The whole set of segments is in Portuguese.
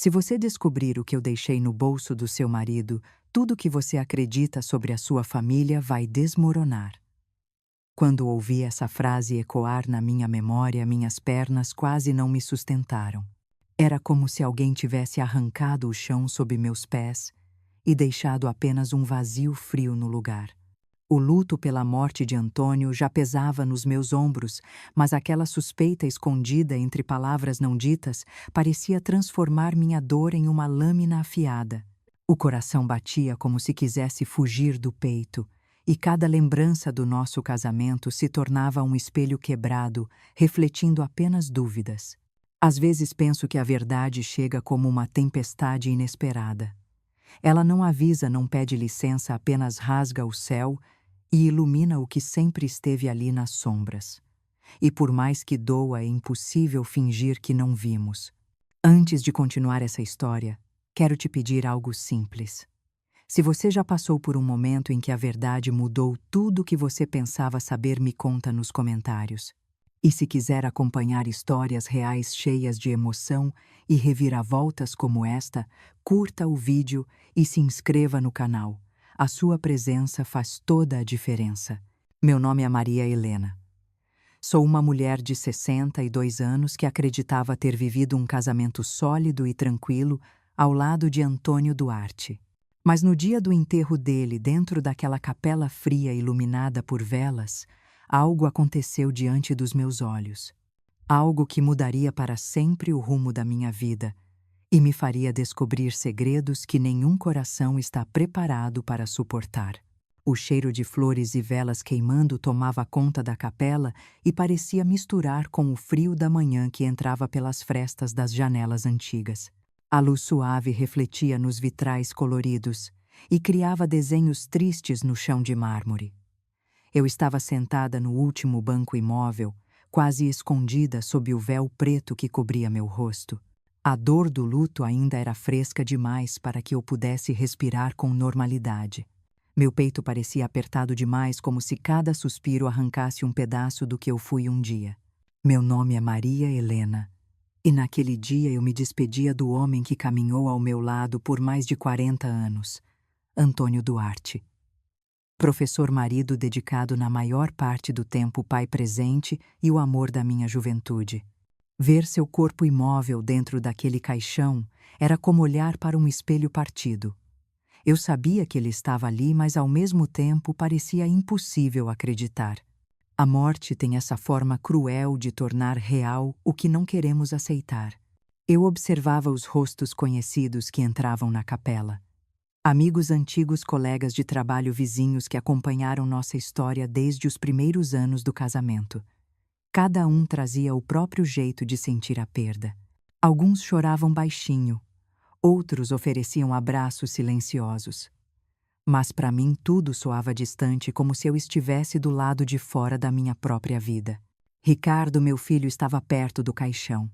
Se você descobrir o que eu deixei no bolso do seu marido, tudo que você acredita sobre a sua família vai desmoronar. Quando ouvi essa frase ecoar na minha memória, minhas pernas quase não me sustentaram. Era como se alguém tivesse arrancado o chão sob meus pés e deixado apenas um vazio frio no lugar. O luto pela morte de Antônio já pesava nos meus ombros, mas aquela suspeita escondida entre palavras não ditas parecia transformar minha dor em uma lâmina afiada. O coração batia como se quisesse fugir do peito, e cada lembrança do nosso casamento se tornava um espelho quebrado, refletindo apenas dúvidas. Às vezes penso que a verdade chega como uma tempestade inesperada. Ela não avisa, não pede licença, apenas rasga o céu e ilumina o que sempre esteve ali nas sombras. E por mais que doa, é impossível fingir que não vimos. Antes de continuar essa história, quero te pedir algo simples. Se você já passou por um momento em que a verdade mudou tudo o que você pensava saber, me conta nos comentários. E se quiser acompanhar histórias reais cheias de emoção e reviravoltas como esta, curta o vídeo e se inscreva no canal. A sua presença faz toda a diferença. Meu nome é Maria Helena. Sou uma mulher de 62 anos que acreditava ter vivido um casamento sólido e tranquilo ao lado de Antônio Duarte. Mas no dia do enterro dele, dentro daquela capela fria iluminada por velas, algo aconteceu diante dos meus olhos. Algo que mudaria para sempre o rumo da minha vida e me faria descobrir segredos que nenhum coração está preparado para suportar. O cheiro de flores e velas queimando tomava conta da capela e parecia misturar com o frio da manhã que entrava pelas frestas das janelas antigas. A luz suave refletia nos vitrais coloridos e criava desenhos tristes no chão de mármore. Eu estava sentada no último banco imóvel, quase escondida sob o véu preto que cobria meu rosto. A dor do luto ainda era fresca demais para que eu pudesse respirar com normalidade. Meu peito parecia apertado demais, como se cada suspiro arrancasse um pedaço do que eu fui um dia. Meu nome é Maria Helena, e naquele dia eu me despedia do homem que caminhou ao meu lado por mais de 40 anos, Antônio Duarte. Professor, marido dedicado na maior parte do tempo, pai presente e o amor da minha juventude. Ver seu corpo imóvel dentro daquele caixão era como olhar para um espelho partido. Eu sabia que ele estava ali, mas ao mesmo tempo parecia impossível acreditar. A morte tem essa forma cruel de tornar real o que não queremos aceitar. Eu observava os rostos conhecidos que entravam na capela. Amigos antigos, colegas de trabalho, vizinhos que acompanharam nossa história desde os primeiros anos do casamento. Cada um trazia o próprio jeito de sentir a perda. Alguns choravam baixinho, outros ofereciam abraços silenciosos. Mas para mim tudo soava distante, como se eu estivesse do lado de fora da minha própria vida. Ricardo, meu filho, estava perto do caixão.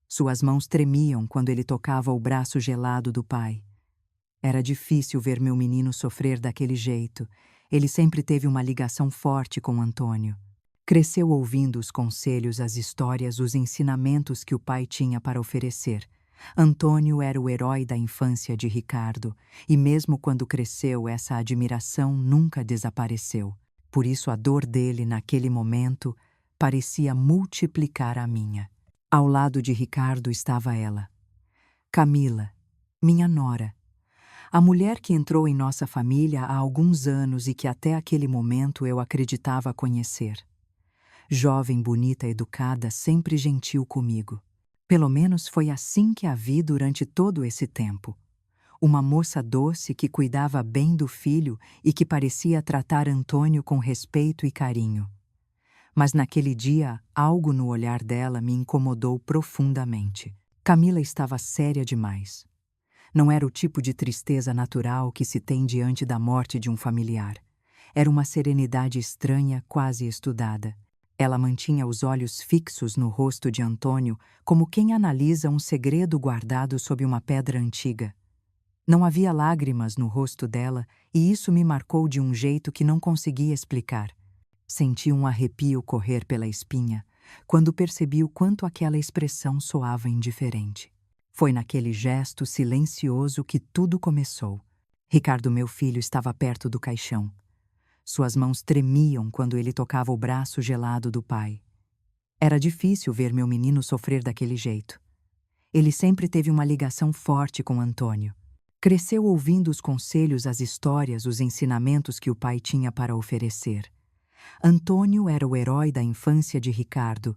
Suas mãos tremiam quando ele tocava o braço gelado do pai. Era difícil ver meu menino sofrer daquele jeito. Ele sempre teve uma ligação forte com Antônio. Cresceu ouvindo os conselhos, as histórias, os ensinamentos que o pai tinha para oferecer. Antônio era o herói da infância de Ricardo, e mesmo quando cresceu, essa admiração nunca desapareceu. Por isso a dor dele naquele momento parecia multiplicar a minha. Ao lado de Ricardo estava ela, Camila, minha nora. A mulher que entrou em nossa família há alguns anos e que até aquele momento eu acreditava conhecer. Jovem, bonita, educada, sempre gentil comigo. Pelo menos foi assim que a vi durante todo esse tempo. Uma moça doce que cuidava bem do filho e que parecia tratar Antônio com respeito e carinho. Mas naquele dia, algo no olhar dela me incomodou profundamente. Camila estava séria demais. Não era o tipo de tristeza natural que se tem diante da morte de um familiar. Era uma serenidade estranha, quase estudada. Ela mantinha os olhos fixos no rosto de Antônio, como quem analisa um segredo guardado sob uma pedra antiga. Não havia lágrimas no rosto dela, e isso me marcou de um jeito que não conseguia explicar. Senti um arrepio correr pela espinha, quando percebi o quanto aquela expressão soava indiferente. Foi naquele gesto silencioso que tudo começou. Ricardo, meu filho, estava perto do caixão. Suas mãos tremiam quando ele tocava o braço gelado do pai. Era difícil ver meu menino sofrer daquele jeito. Ele sempre teve uma ligação forte com Antônio. Cresceu ouvindo os conselhos, as histórias, os ensinamentos que o pai tinha para oferecer. Antônio era o herói da infância de Ricardo,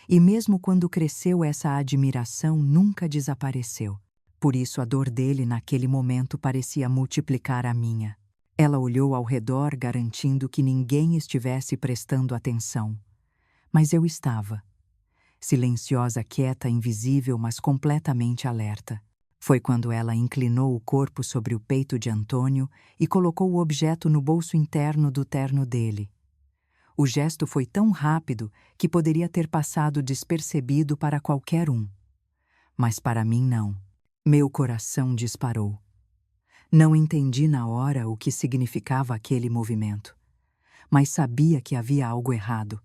e mesmo quando cresceu, essa admiração nunca desapareceu. Por isso a dor dele naquele momento parecia multiplicar a minha. Ela olhou ao redor, garantindo que ninguém estivesse prestando atenção. Mas eu estava. Silenciosa, quieta, invisível, mas completamente alerta. Foi quando ela inclinou o corpo sobre o peito de Antônio e colocou o objeto no bolso interno do terno dele. O gesto foi tão rápido que poderia ter passado despercebido para qualquer um. Mas para mim não. Meu coração disparou. Não entendi na hora o que significava aquele movimento, mas sabia que havia algo errado.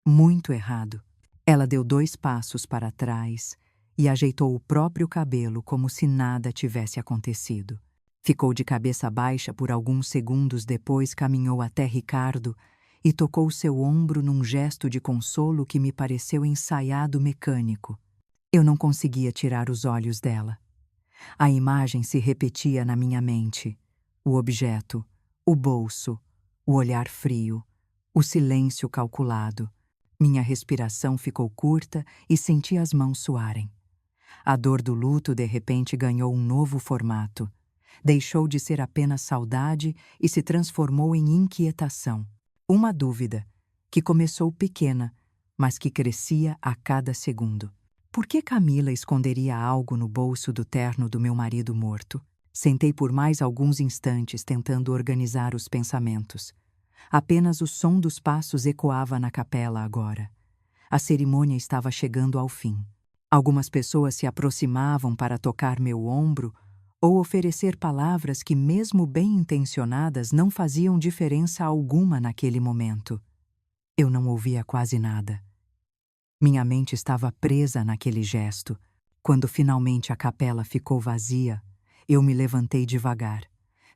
Muito errado. Ela deu 2 passos para trás e ajeitou o próprio cabelo como se nada tivesse acontecido. Ficou de cabeça baixa por alguns segundos, depois caminhou até Ricardo e tocou seu ombro num gesto de consolo que me pareceu ensaiado, mecânico. Eu não conseguia tirar os olhos dela. A imagem se repetia na minha mente. O objeto, o bolso, o olhar frio, o silêncio calculado. Minha respiração ficou curta e senti as mãos suarem. A dor do luto de repente ganhou um novo formato. Deixou de ser apenas saudade e se transformou em inquietação. Uma dúvida, que começou pequena, mas que crescia a cada segundo. Por que Camila esconderia algo no bolso do terno do meu marido morto? Sentei por mais alguns instantes tentando organizar os pensamentos. Apenas o som dos passos ecoava na capela agora. A cerimônia estava chegando ao fim. Algumas pessoas se aproximavam para tocar meu ombro ou oferecer palavras que, mesmo bem intencionadas, não faziam diferença alguma naquele momento. Eu não ouvia quase nada. Minha mente estava presa naquele gesto. Quando finalmente a capela ficou vazia, eu me levantei devagar.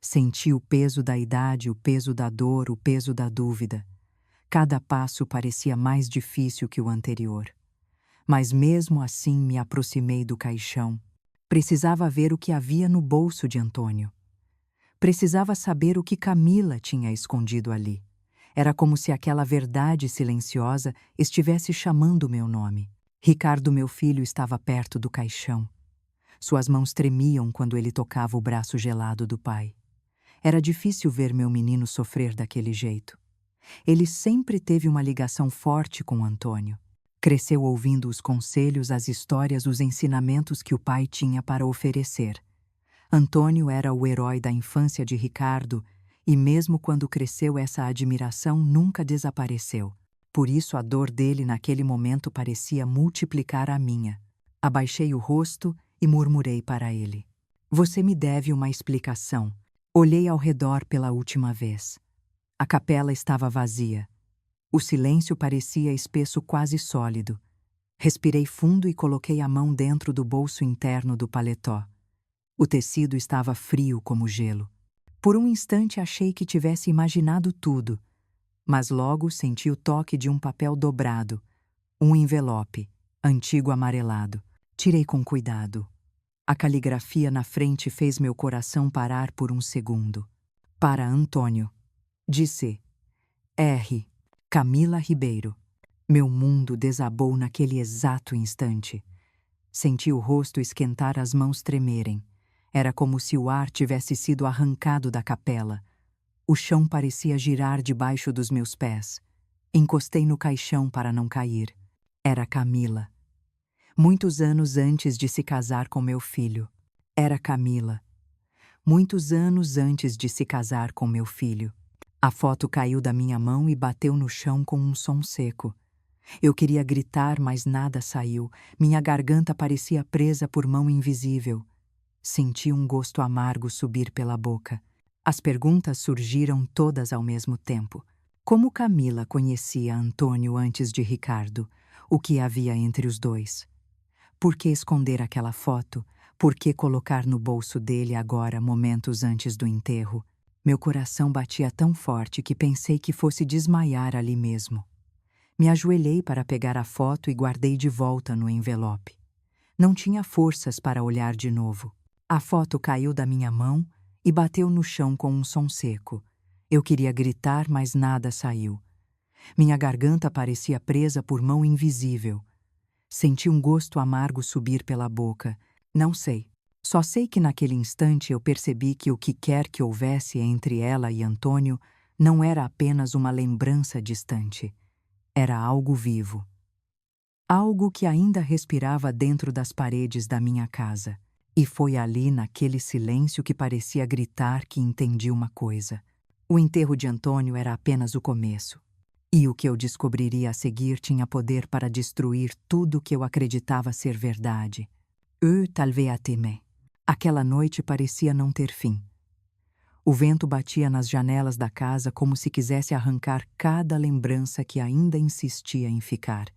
Senti o peso da idade, o peso da dor, o peso da dúvida. Cada passo parecia mais difícil que o anterior. Mas mesmo assim me aproximei do caixão. Precisava ver o que havia no bolso de Antônio. Precisava saber o que Camila tinha escondido ali. Era como se aquela verdade silenciosa estivesse chamando meu nome. Ricardo, meu filho, estava perto do caixão. Suas mãos tremiam quando ele tocava o braço gelado do pai. Era difícil ver meu menino sofrer daquele jeito. Ele sempre teve uma ligação forte com Antônio. Cresceu ouvindo os conselhos, as histórias, os ensinamentos que o pai tinha para oferecer. Antônio era o herói da infância de Ricardo, e mesmo quando cresceu, essa admiração nunca desapareceu. Por isso a dor dele naquele momento parecia multiplicar a minha. Abaixei o rosto e murmurei para ele: "Você me deve uma explicação." Olhei ao redor pela última vez. A capela estava vazia. O silêncio parecia espesso, quase sólido. Respirei fundo e coloquei a mão dentro do bolso interno do paletó. O tecido estava frio como gelo. Por um instante achei que tivesse imaginado tudo, mas logo senti o toque de um papel dobrado, um envelope, antigo, amarelado. Tirei com cuidado. A caligrafia na frente fez meu coração parar por um segundo. Para Antônio, disse R. Camila Ribeiro. Meu mundo desabou naquele exato instante. Senti o rosto esquentar, as mãos tremerem. Era como se o ar tivesse sido arrancado da capela. O chão parecia girar debaixo dos meus pés. Encostei no caixão para não cair. Era Camila. Muitos anos antes de se casar com meu filho. Era Camila. Muitos anos antes de se casar com meu filho. A foto caiu da minha mão e bateu no chão com um som seco. Eu queria gritar, mas nada saiu. Minha garganta parecia presa por mão invisível. Senti um gosto amargo subir pela boca. As perguntas surgiram todas ao mesmo tempo. Como Camila conhecia Antônio antes de Ricardo? O que havia entre os dois? Por que esconder aquela foto? Por que colocar no bolso dele agora, momentos antes do enterro? Meu coração batia tão forte que pensei que fosse desmaiar ali mesmo. Me ajoelhei para pegar a foto e guardei de volta no envelope. Não tinha forças para olhar de novo. A foto caiu da minha mão e bateu no chão com um som seco. Eu queria gritar, mas nada saiu. Minha garganta parecia presa por mão invisível. Senti um gosto amargo subir pela boca. Não sei. Só sei que naquele instante eu percebi que o que quer que houvesse entre ela e Antônio não era apenas uma lembrança distante. Era algo vivo. Algo que ainda respirava dentro das paredes da minha casa. E foi ali, naquele silêncio, que parecia gritar que entendi uma coisa. O enterro de Antônio era apenas o começo. E o que eu descobriria a seguir tinha poder para destruir tudo que eu acreditava ser verdade. Eu talvez a temais. Aquela noite parecia não ter fim. O vento batia nas janelas da casa como se quisesse arrancar cada lembrança que ainda insistia em ficar.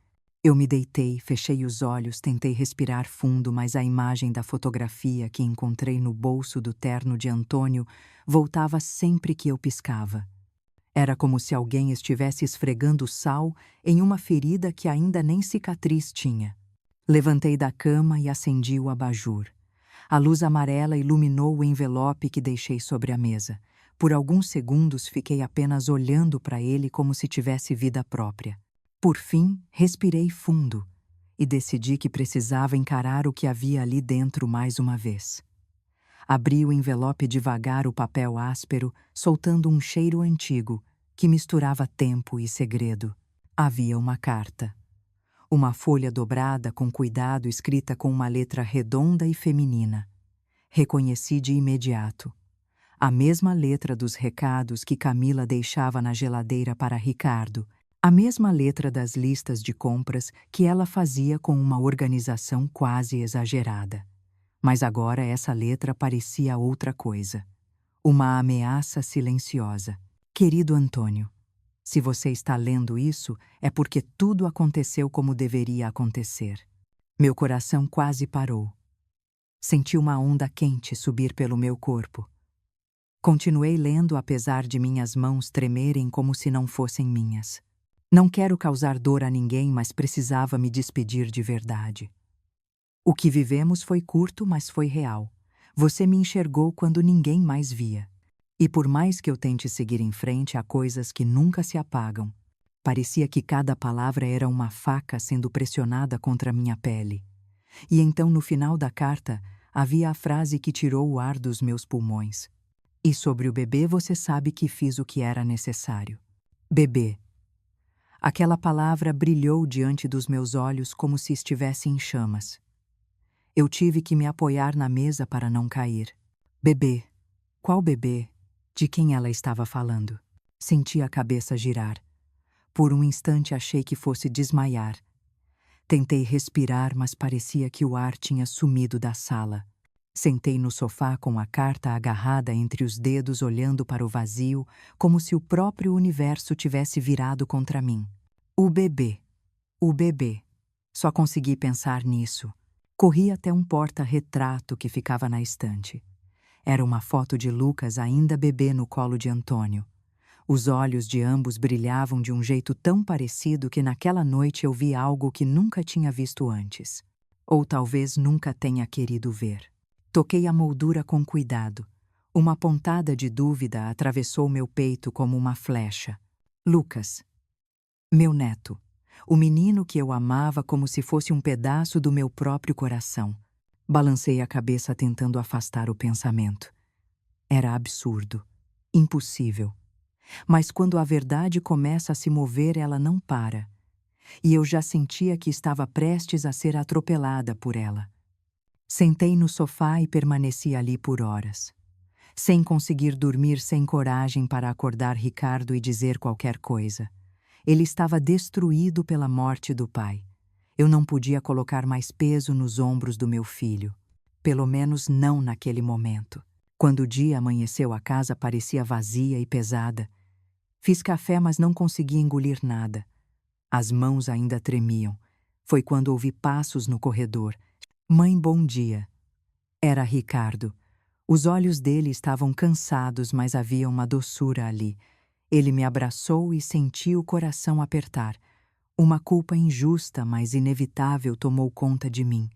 Eu me deitei, fechei os olhos, tentei respirar fundo, mas a imagem da fotografia que encontrei no bolso do terno de Antônio voltava sempre que eu piscava. Era como se alguém estivesse esfregando sal em uma ferida que ainda nem cicatriz tinha. Levantei da cama e acendi o abajur. A luz amarela iluminou o envelope que deixei sobre a mesa. Por alguns segundos fiquei apenas olhando para ele como se tivesse vida própria. Por fim, respirei fundo e decidi que precisava encarar o que havia ali dentro mais uma vez. Abri o envelope devagar, o papel áspero, soltando um cheiro antigo que misturava tempo e segredo. Havia uma carta. Uma folha dobrada com cuidado, escrita com uma letra redonda e feminina. Reconheci de imediato. A mesma letra dos recados que Camila deixava na geladeira para Ricardo. A mesma letra das listas de compras que ela fazia com uma organização quase exagerada. Mas agora essa letra parecia outra coisa. Uma ameaça silenciosa. Querido Antônio, se você está lendo isso, é porque tudo aconteceu como deveria acontecer. Meu coração quase parou. Senti uma onda quente subir pelo meu corpo. Continuei lendo apesar de minhas mãos tremerem como se não fossem minhas. Não quero causar dor a ninguém, mas precisava me despedir de verdade. O que vivemos foi curto, mas foi real. Você me enxergou quando ninguém mais via. E por mais que eu tente seguir em frente, há coisas que nunca se apagam. Parecia que cada palavra era uma faca sendo pressionada contra minha pele. E então, no final da carta, havia a frase que tirou o ar dos meus pulmões. E sobre o bebê você sabe que fiz o que era necessário. Bebê. Aquela palavra brilhou diante dos meus olhos como se estivesse em chamas. Eu tive que me apoiar na mesa para não cair. Bebê. Qual bebê? De quem ela estava falando? Senti a cabeça girar. Por um instante achei que fosse desmaiar. Tentei respirar, mas parecia que o ar tinha sumido da sala. Sentei no sofá com a carta agarrada entre os dedos, olhando para o vazio, como se o próprio universo tivesse virado contra mim. O bebê. O bebê. Só consegui pensar nisso. Corri até um porta-retrato que ficava na estante. Era uma foto de Lucas ainda bebê no colo de Antônio. Os olhos de ambos brilhavam de um jeito tão parecido que naquela noite eu vi algo que nunca tinha visto antes. Ou talvez nunca tenha querido ver. Toquei a moldura com cuidado. Uma pontada de dúvida atravessou meu peito como uma flecha. Lucas. Meu neto. O menino que eu amava como se fosse um pedaço do meu próprio coração. Balancei a cabeça tentando afastar o pensamento. Era absurdo. Impossível. Mas quando a verdade começa a se mover, ela não para. E eu já sentia que estava prestes a ser atropelada por ela. Sentei no sofá e permaneci ali por horas. Sem conseguir dormir, sem coragem para acordar Ricardo e dizer qualquer coisa. Ele estava destruído pela morte do pai. Eu não podia colocar mais peso nos ombros do meu filho. Pelo menos não naquele momento. Quando o dia amanheceu, a casa parecia vazia e pesada. Fiz café, mas não consegui engolir nada. As mãos ainda tremiam. Foi quando ouvi passos no corredor. Mãe, bom dia. Era Ricardo. Os olhos dele estavam cansados, mas havia uma doçura ali. Ele me abraçou e senti o coração apertar. Uma culpa injusta, mas inevitável, tomou conta de mim.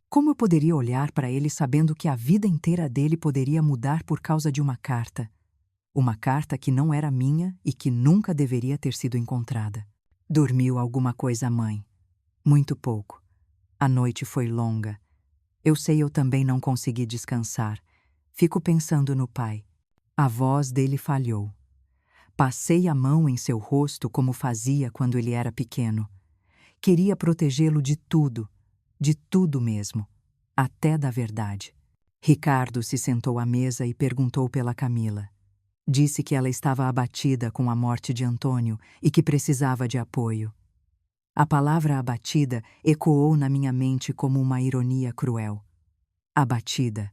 Como eu poderia olhar para ele sabendo que a vida inteira dele poderia mudar por causa de uma carta? Uma carta que não era minha e que nunca deveria ter sido encontrada. Dormiu alguma coisa, mãe? Muito pouco. A noite foi longa. Eu sei, eu também não consegui descansar. Fico pensando no pai. A voz dele falhou. Passei a mão em seu rosto como fazia quando ele era pequeno. Queria protegê-lo de tudo mesmo, até da verdade. Ricardo se sentou à mesa e perguntou pela Camila. Disse que ela estava abatida com a morte de Antônio e que precisava de apoio. A palavra abatida ecoou na minha mente como uma ironia cruel. Abatida.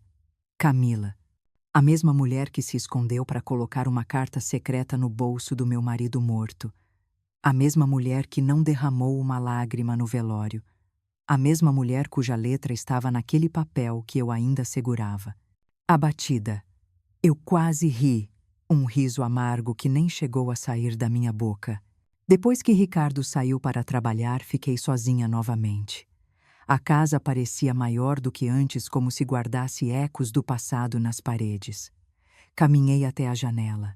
Camila. A mesma mulher que se escondeu para colocar uma carta secreta no bolso do meu marido morto. A mesma mulher que não derramou uma lágrima no velório. A mesma mulher cuja letra estava naquele papel que eu ainda segurava. Abatida. Eu quase ri, um riso amargo que nem chegou a sair da minha boca. Depois que Ricardo saiu para trabalhar, fiquei sozinha novamente. A casa parecia maior do que antes, como se guardasse ecos do passado nas paredes. Caminhei até a janela.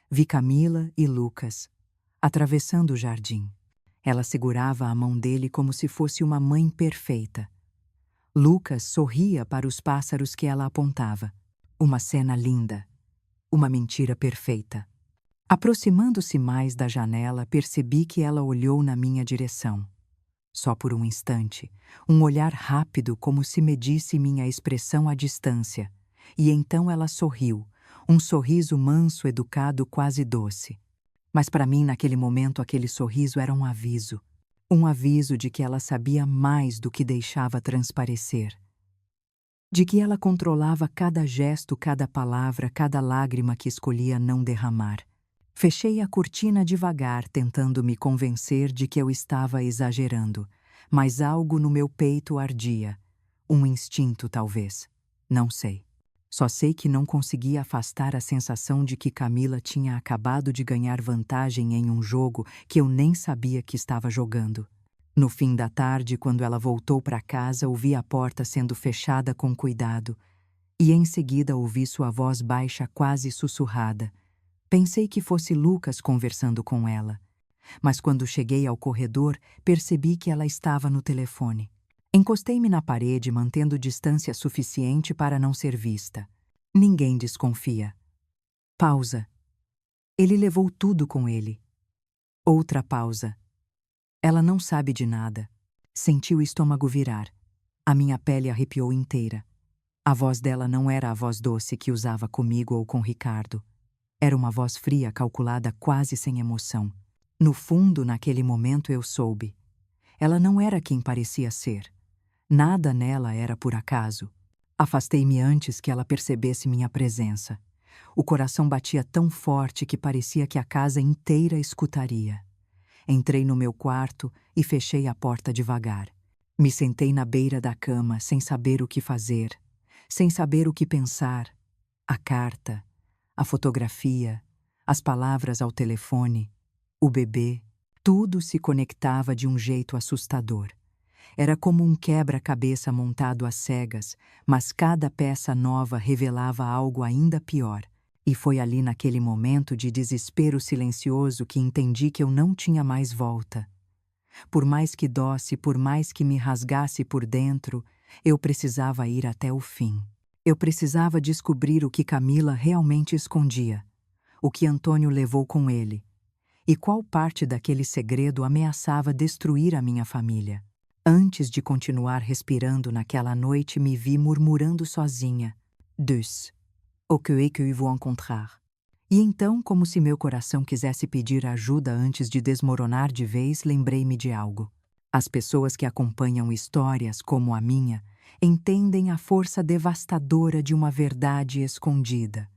Vi Camila e Lucas, atravessando o jardim. Ela segurava a mão dele como se fosse uma mãe perfeita. Lucas sorria para os pássaros que ela apontava. Uma cena linda. Uma mentira perfeita. Aproximando-se mais da janela, percebi que ela olhou na minha direção. Só por um instante, um olhar rápido como se medisse minha expressão à distância. E então ela sorriu, um sorriso manso, educado, quase doce. Mas para mim, naquele momento, aquele sorriso era um aviso. Um aviso de que ela sabia mais do que deixava transparecer. De que ela controlava cada gesto, cada palavra, cada lágrima que escolhia não derramar. Fechei a cortina devagar, tentando me convencer de que eu estava exagerando, mas algo no meu peito ardia. Um instinto, talvez. Não sei. Só sei que não conseguia afastar a sensação de que Camila tinha acabado de ganhar vantagem em um jogo que eu nem sabia que estava jogando. No fim da tarde, quando ela voltou para casa, ouvi a porta sendo fechada com cuidado, e em seguida ouvi sua voz baixa, quase sussurrada. Pensei que fosse Lucas conversando com ela, mas quando cheguei ao corredor, percebi que ela estava no telefone. Encostei-me na parede, mantendo distância suficiente para não ser vista. Ninguém desconfia. Pausa. Ele levou tudo com ele. Outra pausa. Ela não sabe de nada. Senti o estômago virar. A minha pele arrepiou inteira. A voz dela não era a voz doce que usava comigo ou com Ricardo. Era uma voz fria, calculada, quase sem emoção. No fundo, naquele momento, eu soube. Ela não era quem parecia ser. Nada nela era por acaso. Afastei-me antes que ela percebesse minha presença. O coração batia tão forte que parecia que a casa inteira escutaria. Entrei no meu quarto e fechei a porta devagar. Me sentei na beira da cama, sem saber o que fazer, sem saber o que pensar. A carta, a fotografia, as palavras ao telefone, o bebê, tudo se conectava de um jeito assustador. Era como um quebra-cabeça montado às cegas, mas cada peça nova revelava algo ainda pior. E foi ali naquele momento de desespero silencioso que entendi que eu não tinha mais volta. Por mais que dosse, por mais que me rasgasse por dentro, eu precisava ir até o fim. Eu precisava descobrir o que Camila realmente escondia, o que Antônio levou com ele, e qual parte daquele segredo ameaçava destruir a minha família. Antes de continuar respirando naquela noite, me vi murmurando sozinha. Deus, o que é que eu vou encontrar? E então, como se meu coração quisesse pedir ajuda antes de desmoronar de vez, lembrei-me de algo. As pessoas que acompanham histórias como a minha entendem a força devastadora de uma verdade escondida.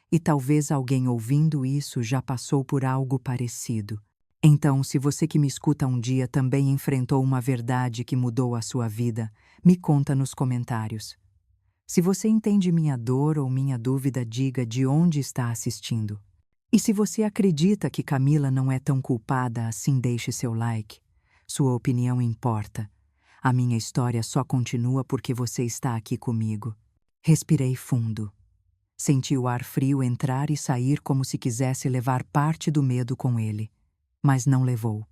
E talvez alguém ouvindo isso já passou por algo parecido. Então, se você que me escuta um dia também enfrentou uma verdade que mudou a sua vida, me conta nos comentários. Se você entende minha dor ou minha dúvida, diga de onde está assistindo. E se você acredita que Camila não é tão culpada assim, deixe seu like. Sua opinião importa. A minha história só continua porque você está aqui comigo. Respirei fundo. Senti o ar frio entrar e sair como se quisesse levar parte do medo com ele. Mas não levou.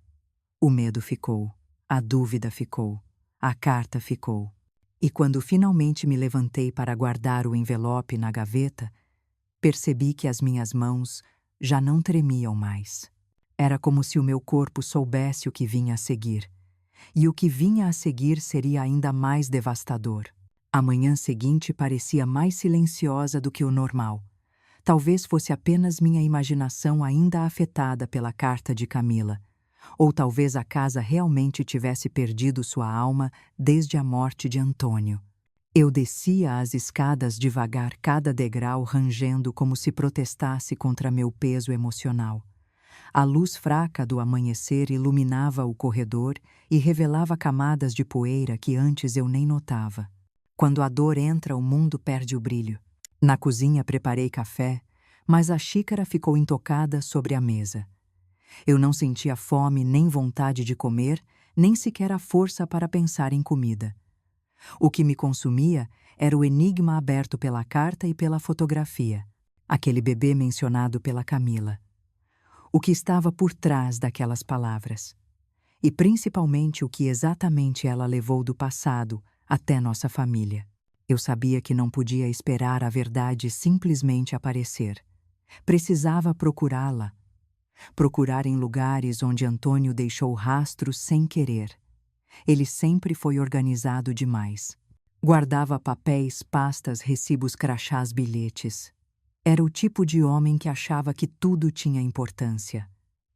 O medo ficou, a dúvida ficou, a carta ficou. E quando finalmente me levantei para guardar o envelope na gaveta, percebi que as minhas mãos já não tremiam mais. Era como se o meu corpo soubesse o que vinha a seguir. E o que vinha a seguir seria ainda mais devastador. A manhã seguinte parecia mais silenciosa do que o normal. Talvez fosse apenas minha imaginação ainda afetada pela carta de Camila. Ou talvez a casa realmente tivesse perdido sua alma desde a morte de Antônio. Eu descia as escadas devagar, cada degrau rangendo como se protestasse contra meu peso emocional. A luz fraca do amanhecer iluminava o corredor e revelava camadas de poeira que antes eu nem notava. Quando a dor entra, o mundo perde o brilho. Na cozinha preparei café, mas a xícara ficou intocada sobre a mesa. Eu não sentia fome nem vontade de comer, nem sequer a força para pensar em comida. O que me consumia era o enigma aberto pela carta e pela fotografia, aquele bebê mencionado pela Camila. O que estava por trás daquelas palavras. E principalmente o que exatamente ela levou do passado até nossa família. Eu sabia que não podia esperar a verdade simplesmente aparecer. Precisava procurá-la. Procurar em lugares onde Antônio deixou rastros sem querer. Ele sempre foi organizado demais. Guardava papéis, pastas, recibos, crachás, bilhetes. Era o tipo de homem que achava que tudo tinha importância.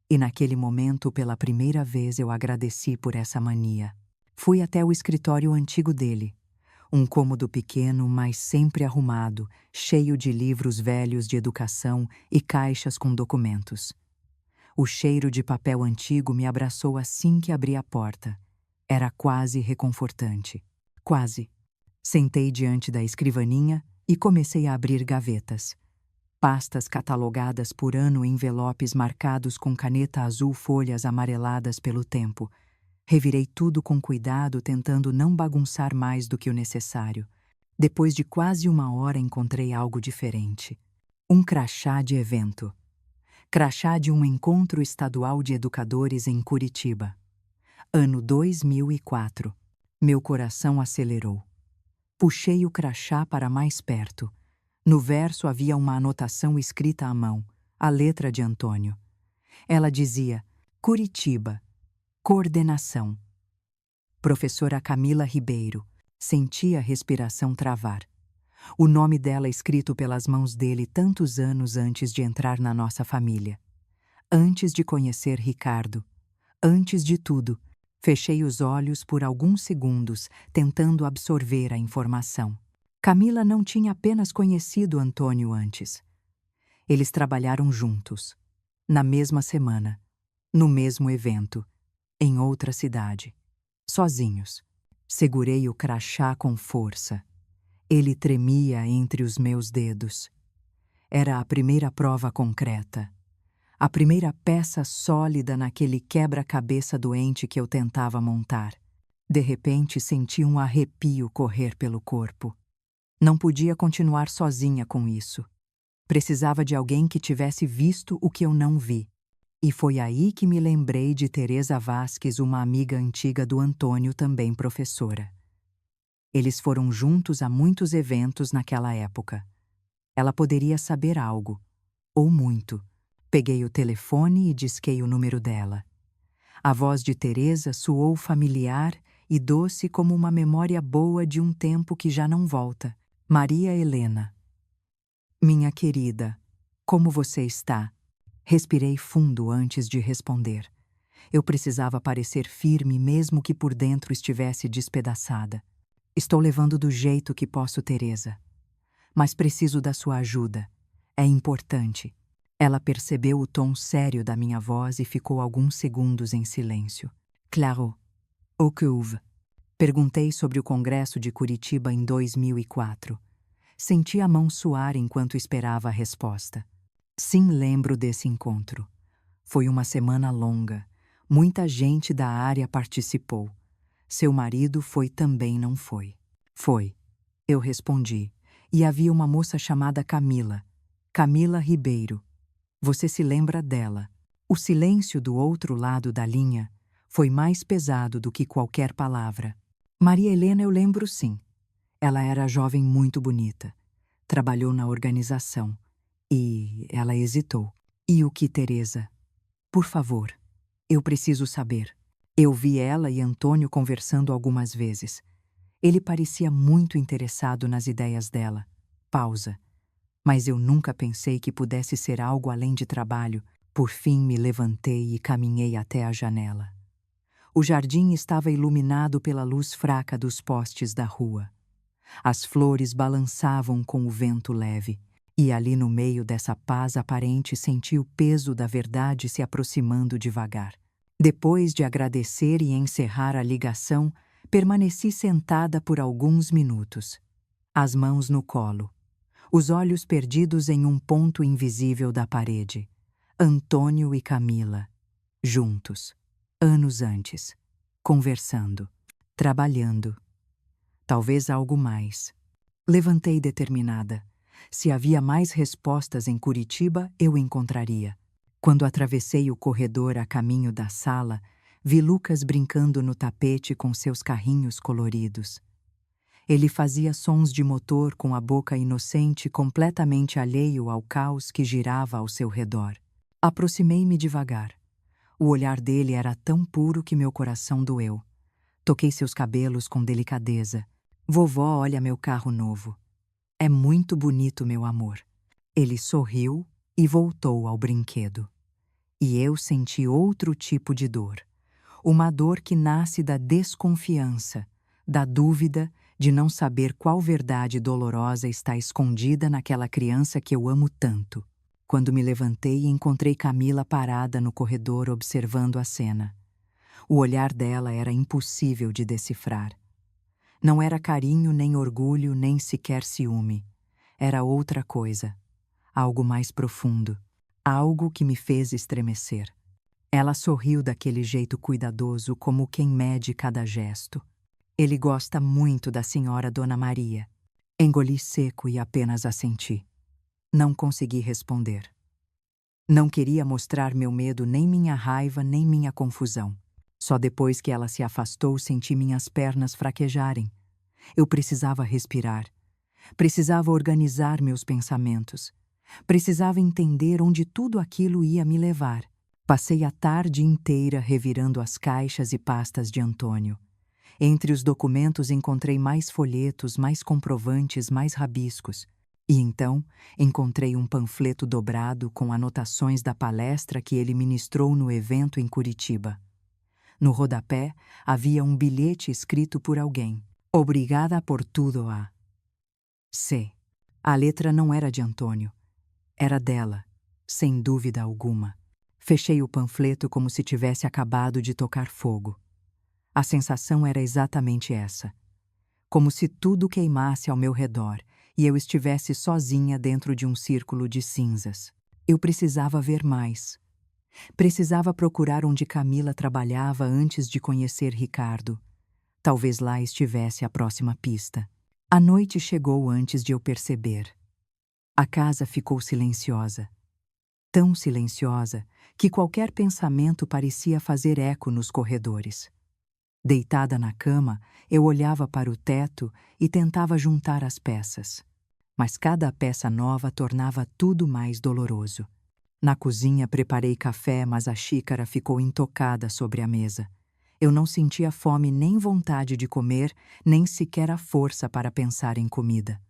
E naquele momento, pela primeira vez, eu agradeci por essa mania. Fui até o escritório antigo dele. Um cômodo pequeno, mas sempre arrumado, cheio de livros velhos de educação e caixas com documentos. O cheiro de papel antigo me abraçou assim que abri a porta. Era quase reconfortante. Quase. Sentei diante da escrivaninha e comecei a abrir gavetas. Pastas catalogadas por ano, envelopes marcados com caneta azul, folhas amareladas pelo tempo. Revirei tudo com cuidado, tentando não bagunçar mais do que o necessário. Depois de quase 1 hora, encontrei algo diferente. Um crachá de evento. Crachá de um encontro estadual de educadores em Curitiba. Ano 2004. Meu coração acelerou. Puxei o crachá para mais perto. No verso havia uma anotação escrita à mão, a letra de Antônio. Ela dizia: Curitiba, coordenação. Professora Camila Ribeiro. Senti a respiração travar. O nome dela escrito pelas mãos dele tantos anos antes de entrar na nossa família. Antes de conhecer Ricardo. Antes de tudo, fechei os olhos por alguns segundos, tentando absorver a informação. Camila não tinha apenas conhecido Antônio antes. Eles trabalharam juntos, na mesma semana, no mesmo evento, em outra cidade, sozinhos. Segurei o crachá com força. Ele tremia entre os meus dedos. Era a primeira prova concreta. A primeira peça sólida naquele quebra-cabeça doente que eu tentava montar. De repente, senti um arrepio correr pelo corpo. Não podia continuar sozinha com isso. Precisava de alguém que tivesse visto o que eu não vi. E foi aí que me lembrei de Teresa Vasques, uma amiga antiga do Antônio, também professora. Eles foram juntos a muitos eventos naquela época. Ela poderia saber algo, ou muito. Peguei o telefone e disquei o número dela. A voz de Teresa soou familiar e doce como uma memória boa de um tempo que já não volta. Maria Helena. Minha querida, como você está? Respirei fundo antes de responder. Eu precisava parecer firme mesmo que por dentro estivesse despedaçada. Estou levando do jeito que posso, Teresa. Mas preciso da sua ajuda. É importante. Ela percebeu o tom sério da minha voz e ficou alguns segundos em silêncio. Claro, o que houve? Perguntei sobre o Congresso de Curitiba em 2004. Senti a mão suar enquanto esperava a resposta. Sim, lembro desse encontro. Foi uma semana longa. Muita gente da área participou. Seu marido foi também, não foi? Foi. Eu respondi. E havia uma moça chamada Camila. Camila Ribeiro. Você se lembra dela? O silêncio do outro lado da linha foi mais pesado do que qualquer palavra. Maria Helena eu lembro sim. Ela era jovem muito bonita. Trabalhou na organização. E ela hesitou. E o que, Teresa? Por favor, eu preciso saber. Eu vi ela e Antônio conversando algumas vezes. Ele parecia muito interessado nas ideias dela. Pausa. Mas eu nunca pensei que pudesse ser algo além de trabalho. Por fim me levantei e caminhei até a janela. O jardim estava iluminado pela luz fraca dos postes da rua. As flores balançavam com o vento leve, e ali no meio dessa paz aparente senti o peso da verdade se aproximando devagar. Depois de agradecer e encerrar a ligação, permaneci sentada por alguns minutos, as mãos no colo, os olhos perdidos em um ponto invisível da parede. Antônio e Camila, juntos, anos antes, conversando, trabalhando. Talvez algo mais. Levantei determinada. Se havia mais respostas em Curitiba, eu encontraria. Quando atravessei o corredor a caminho da sala, vi Lucas brincando no tapete com seus carrinhos coloridos. Ele fazia sons de motor com a boca inocente, completamente alheio ao caos que girava ao seu redor. Aproximei-me devagar. O olhar dele era tão puro que meu coração doeu. Toquei seus cabelos com delicadeza. Vovó, olha meu carro novo. É muito bonito, meu amor. Ele sorriu e voltou ao brinquedo. E eu senti outro tipo de dor. Uma dor que nasce da desconfiança, da dúvida de não saber qual verdade dolorosa está escondida naquela criança que eu amo tanto. Quando me levantei, encontrei Camila parada no corredor observando a cena. O olhar dela era impossível de decifrar. Não era carinho, nem orgulho, nem sequer ciúme. Era outra coisa, algo mais profundo, algo que me fez estremecer. Ela sorriu daquele jeito cuidadoso, como quem mede cada gesto. Ele gosta muito da senhora Dona Maria. Engoli seco e apenas assenti. Não consegui responder. Não queria mostrar meu medo, nem minha raiva, nem minha confusão. Só depois que ela se afastou senti minhas pernas fraquejarem. Eu precisava respirar. Precisava organizar meus pensamentos. Precisava entender onde tudo aquilo ia me levar. Passei a tarde inteira revirando as caixas e pastas de Antônio. Entre os documentos encontrei mais folhetos, mais comprovantes, mais rabiscos. E então encontrei um panfleto dobrado com anotações da palestra que ele ministrou no evento em Curitiba. No rodapé havia um bilhete escrito por alguém. Obrigada por tudo a... C. A letra não era de Antônio. Era dela, sem dúvida alguma. Fechei o panfleto como se tivesse acabado de tocar fogo. A sensação era exatamente essa. Como se tudo queimasse ao meu redor e eu estivesse sozinha dentro de um círculo de cinzas. Eu precisava ver mais. Precisava procurar onde Camila trabalhava antes de conhecer Ricardo. Talvez lá estivesse a próxima pista. A noite chegou antes de eu perceber. A casa ficou silenciosa. Tão silenciosa que qualquer pensamento parecia fazer eco nos corredores. Deitada na cama, eu olhava para o teto e tentava juntar as peças. Mas cada peça nova tornava tudo mais doloroso. Na cozinha preparei café, mas a xícara ficou intocada sobre a mesa. Eu não sentia fome nem vontade de comer, nem sequer a força para pensar em comida.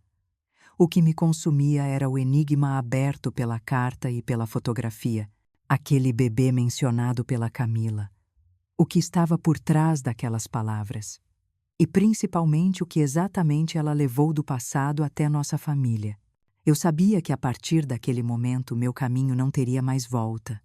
O que me consumia era o enigma aberto pela carta e pela fotografia, aquele bebê mencionado pela Camila. O que estava por trás daquelas palavras. E principalmente o que exatamente ela levou do passado até nossa família. Eu sabia que a partir daquele momento meu caminho não teria mais volta.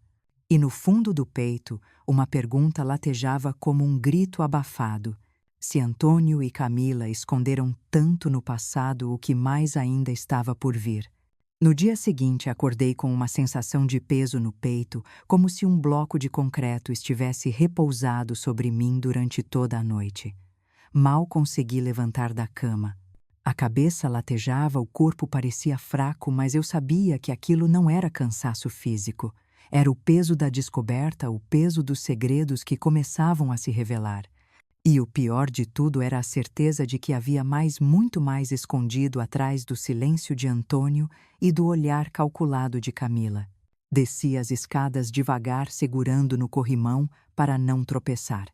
E no fundo do peito, uma pergunta latejava como um grito abafado. Se Antônio e Camila esconderam tanto no passado o que mais ainda estava por vir. No dia seguinte, acordei com uma sensação de peso no peito, como se um bloco de concreto estivesse repousado sobre mim durante toda a noite. Mal consegui levantar da cama. A cabeça latejava, o corpo parecia fraco, mas eu sabia que aquilo não era cansaço físico. Era o peso da descoberta, o peso dos segredos que começavam a se revelar. E o pior de tudo era a certeza de que havia muito mais escondido atrás do silêncio de Antônio e do olhar calculado de Camila. Desci as escadas devagar, segurando no corrimão para não tropeçar.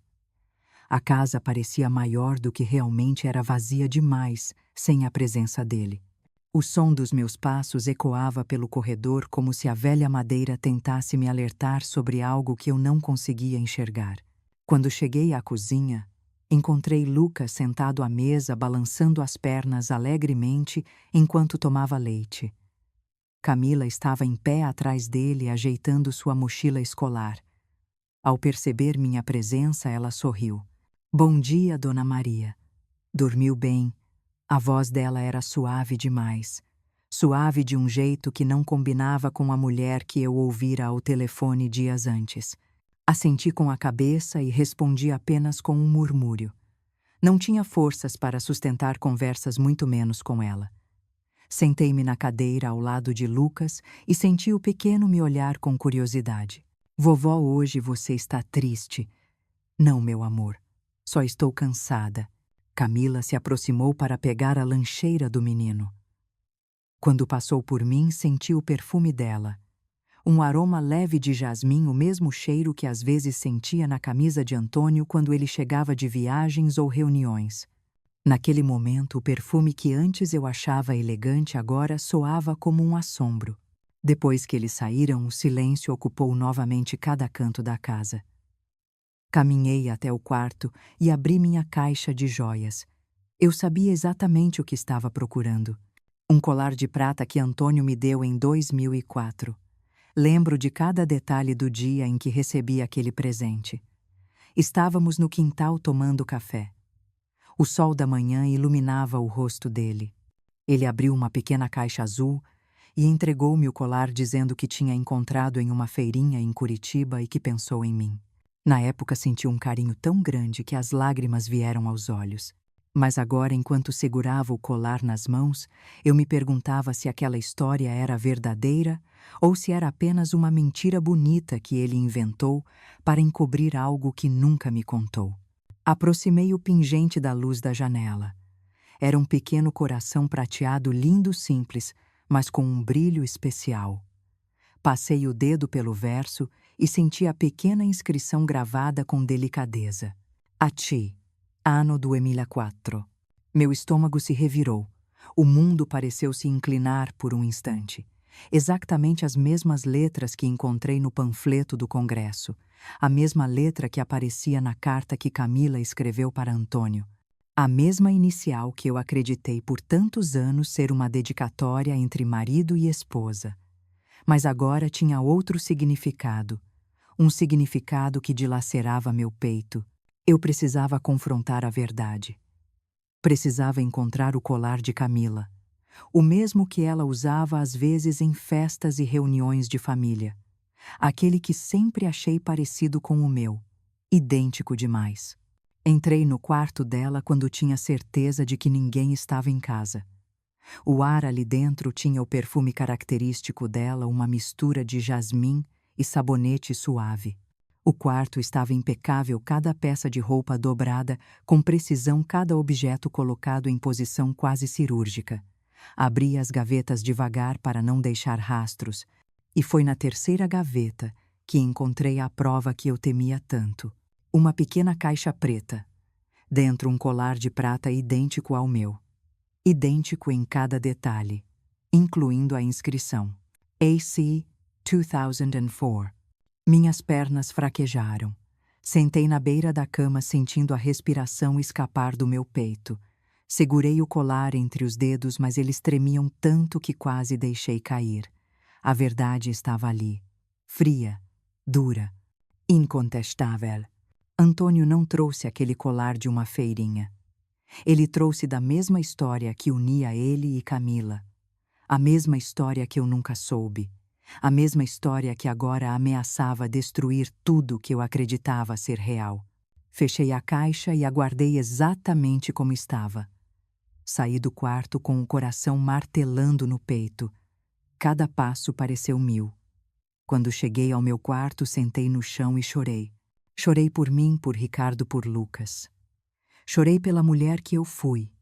A casa parecia maior do que realmente era, vazia demais, sem a presença dele. O som dos meus passos ecoava pelo corredor como se a velha madeira tentasse me alertar sobre algo que eu não conseguia enxergar. Quando cheguei à cozinha, encontrei Lucas sentado à mesa, balançando as pernas alegremente enquanto tomava leite. Camila estava em pé atrás dele, ajeitando sua mochila escolar. Ao perceber minha presença, ela sorriu. "Bom dia, Dona Maria." Dormiu bem. A voz dela era suave demais. Suave de um jeito que não combinava com a mulher que eu ouvira ao telefone dias antes. Assenti com a cabeça e respondi apenas com um murmúrio. Não tinha forças para sustentar conversas, muito menos com ela. Sentei-me na cadeira ao lado de Lucas e senti o pequeno me olhar com curiosidade. "Vovó, hoje você está triste." "Não, meu amor. Só estou cansada." Camila se aproximou para pegar a lancheira do menino. Quando passou por mim, senti o perfume dela. Um aroma leve de jasmim, o mesmo cheiro que às vezes sentia na camisa de Antônio quando ele chegava de viagens ou reuniões. Naquele momento, o perfume que antes eu achava elegante agora soava como um assombro. Depois que eles saíram, o silêncio ocupou novamente cada canto da casa. Caminhei até o quarto e abri minha caixa de joias. Eu sabia exatamente o que estava procurando. Um colar de prata que Antônio me deu em 2004. Lembro de cada detalhe do dia em que recebi aquele presente. Estávamos no quintal tomando café. O sol da manhã iluminava o rosto dele. Ele abriu uma pequena caixa azul e entregou-me o colar, dizendo que tinha encontrado em uma feirinha em Curitiba e que pensou em mim. Na época senti um carinho tão grande que as lágrimas vieram aos olhos. Mas agora, enquanto segurava o colar nas mãos, eu me perguntava se aquela história era verdadeira ou se era apenas uma mentira bonita que ele inventou para encobrir algo que nunca me contou. Aproximei o pingente da luz da janela. Era um pequeno coração prateado, lindo, simples, mas com um brilho especial. Passei o dedo pelo verso e senti a pequena inscrição gravada com delicadeza. "A ti, anno 2004." Meu estômago se revirou. O mundo pareceu se inclinar por um instante. Exatamente as mesmas letras que encontrei no panfleto do Congresso. A mesma letra que aparecia na carta que Camila escreveu para Antônio. A mesma inicial que eu acreditei por tantos anos ser uma dedicatória entre marido e esposa. Mas agora tinha outro significado. Um significado que dilacerava meu peito. Eu precisava confrontar a verdade. Precisava encontrar o colar de Camila. O mesmo que ela usava às vezes em festas e reuniões de família. Aquele que sempre achei parecido com o meu. Idêntico demais. Entrei no quarto dela quando tinha certeza de que ninguém estava em casa. O ar ali dentro tinha o perfume característico dela, uma mistura de jasmim e sabonete suave. O quarto estava impecável, cada peça de roupa dobrada, com precisão cada objeto colocado em posição quase cirúrgica. Abri as gavetas devagar para não deixar rastros, e foi na terceira gaveta que encontrei a prova que eu temia tanto. Uma pequena caixa preta. Dentro um colar de prata idêntico ao meu. Idêntico em cada detalhe, incluindo a inscrição. AC 2004. Minhas pernas fraquejaram. Sentei na beira da cama, sentindo a respiração escapar do meu peito. Segurei o colar entre os dedos, mas eles tremiam tanto que quase deixei cair. A verdade estava ali, fria, dura, incontestável. Antônio não trouxe aquele colar de uma feirinha. Ele trouxe da mesma história que unia ele e Camila. A mesma história que eu nunca soube. A mesma história que agora ameaçava destruir tudo que eu acreditava ser real. Fechei a caixa e aguardei exatamente como estava. Saí do quarto com o coração martelando no peito. Cada passo pareceu 1000. Quando cheguei ao meu quarto, sentei no chão e chorei. Chorei por mim, por Ricardo, por Lucas. Chorei pela mulher que eu fui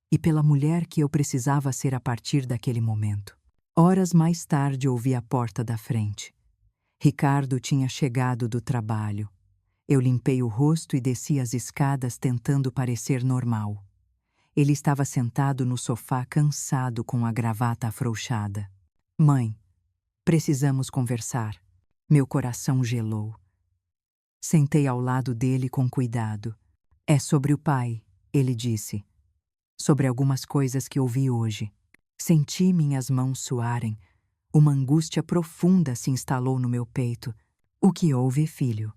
e pela mulher que eu precisava ser a partir daquele momento. Horas mais tarde ouvi a porta da frente. Ricardo tinha chegado do trabalho. Eu limpei o rosto e desci as escadas tentando parecer normal. Ele estava sentado no sofá cansado com a gravata afrouxada. Mãe, precisamos conversar. Meu coração gelou. Sentei ao lado dele com cuidado. É sobre o pai, ele disse. Sobre algumas coisas que ouvi hoje. Senti minhas mãos suarem. Uma angústia profunda se instalou no meu peito. O que houve, filho?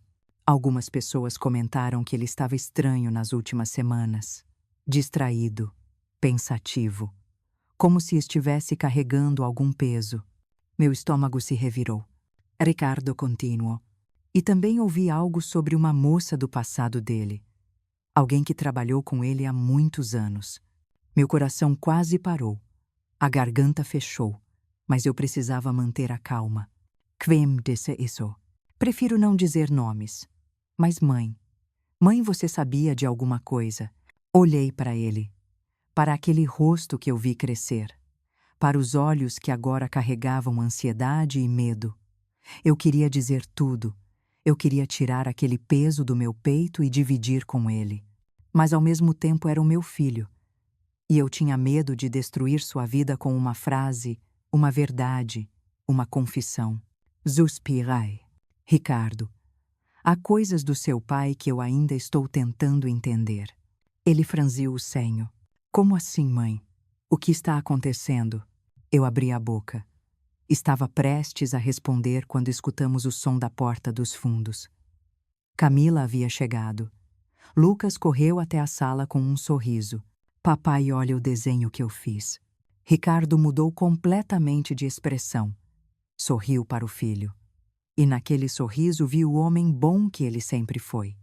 Algumas pessoas comentaram que ele estava estranho nas últimas semanas. Distraído, pensativo. Como se estivesse carregando algum peso. Meu estômago se revirou. Ricardo continuou. E também ouvi algo sobre uma moça do passado dele. Alguém que trabalhou com ele há muitos anos. Meu coração quase parou. A garganta fechou, mas eu precisava manter a calma. Quem disse isso? Prefiro não dizer nomes. Mas mãe, você sabia de alguma coisa? Olhei para ele, para aquele rosto que eu vi crescer, para os olhos que agora carregavam ansiedade e medo. Eu queria dizer tudo. Eu queria tirar aquele peso do meu peito e dividir com ele. Mas ao mesmo tempo era o meu filho. E eu tinha medo de destruir sua vida com uma frase, uma verdade, uma confissão. Suspirai. Ricardo, há coisas do seu pai que eu ainda estou tentando entender. Ele franziu o senho. Como assim, mãe? O que está acontecendo? Eu abri a boca. Estava prestes a responder quando escutamos o som da porta dos fundos. Camila havia chegado. Lucas correu até a sala com um sorriso. Papai, olha o desenho que eu fiz. Ricardo mudou completamente de expressão. Sorriu para o filho. E naquele sorriso vi o homem bom que ele sempre foi.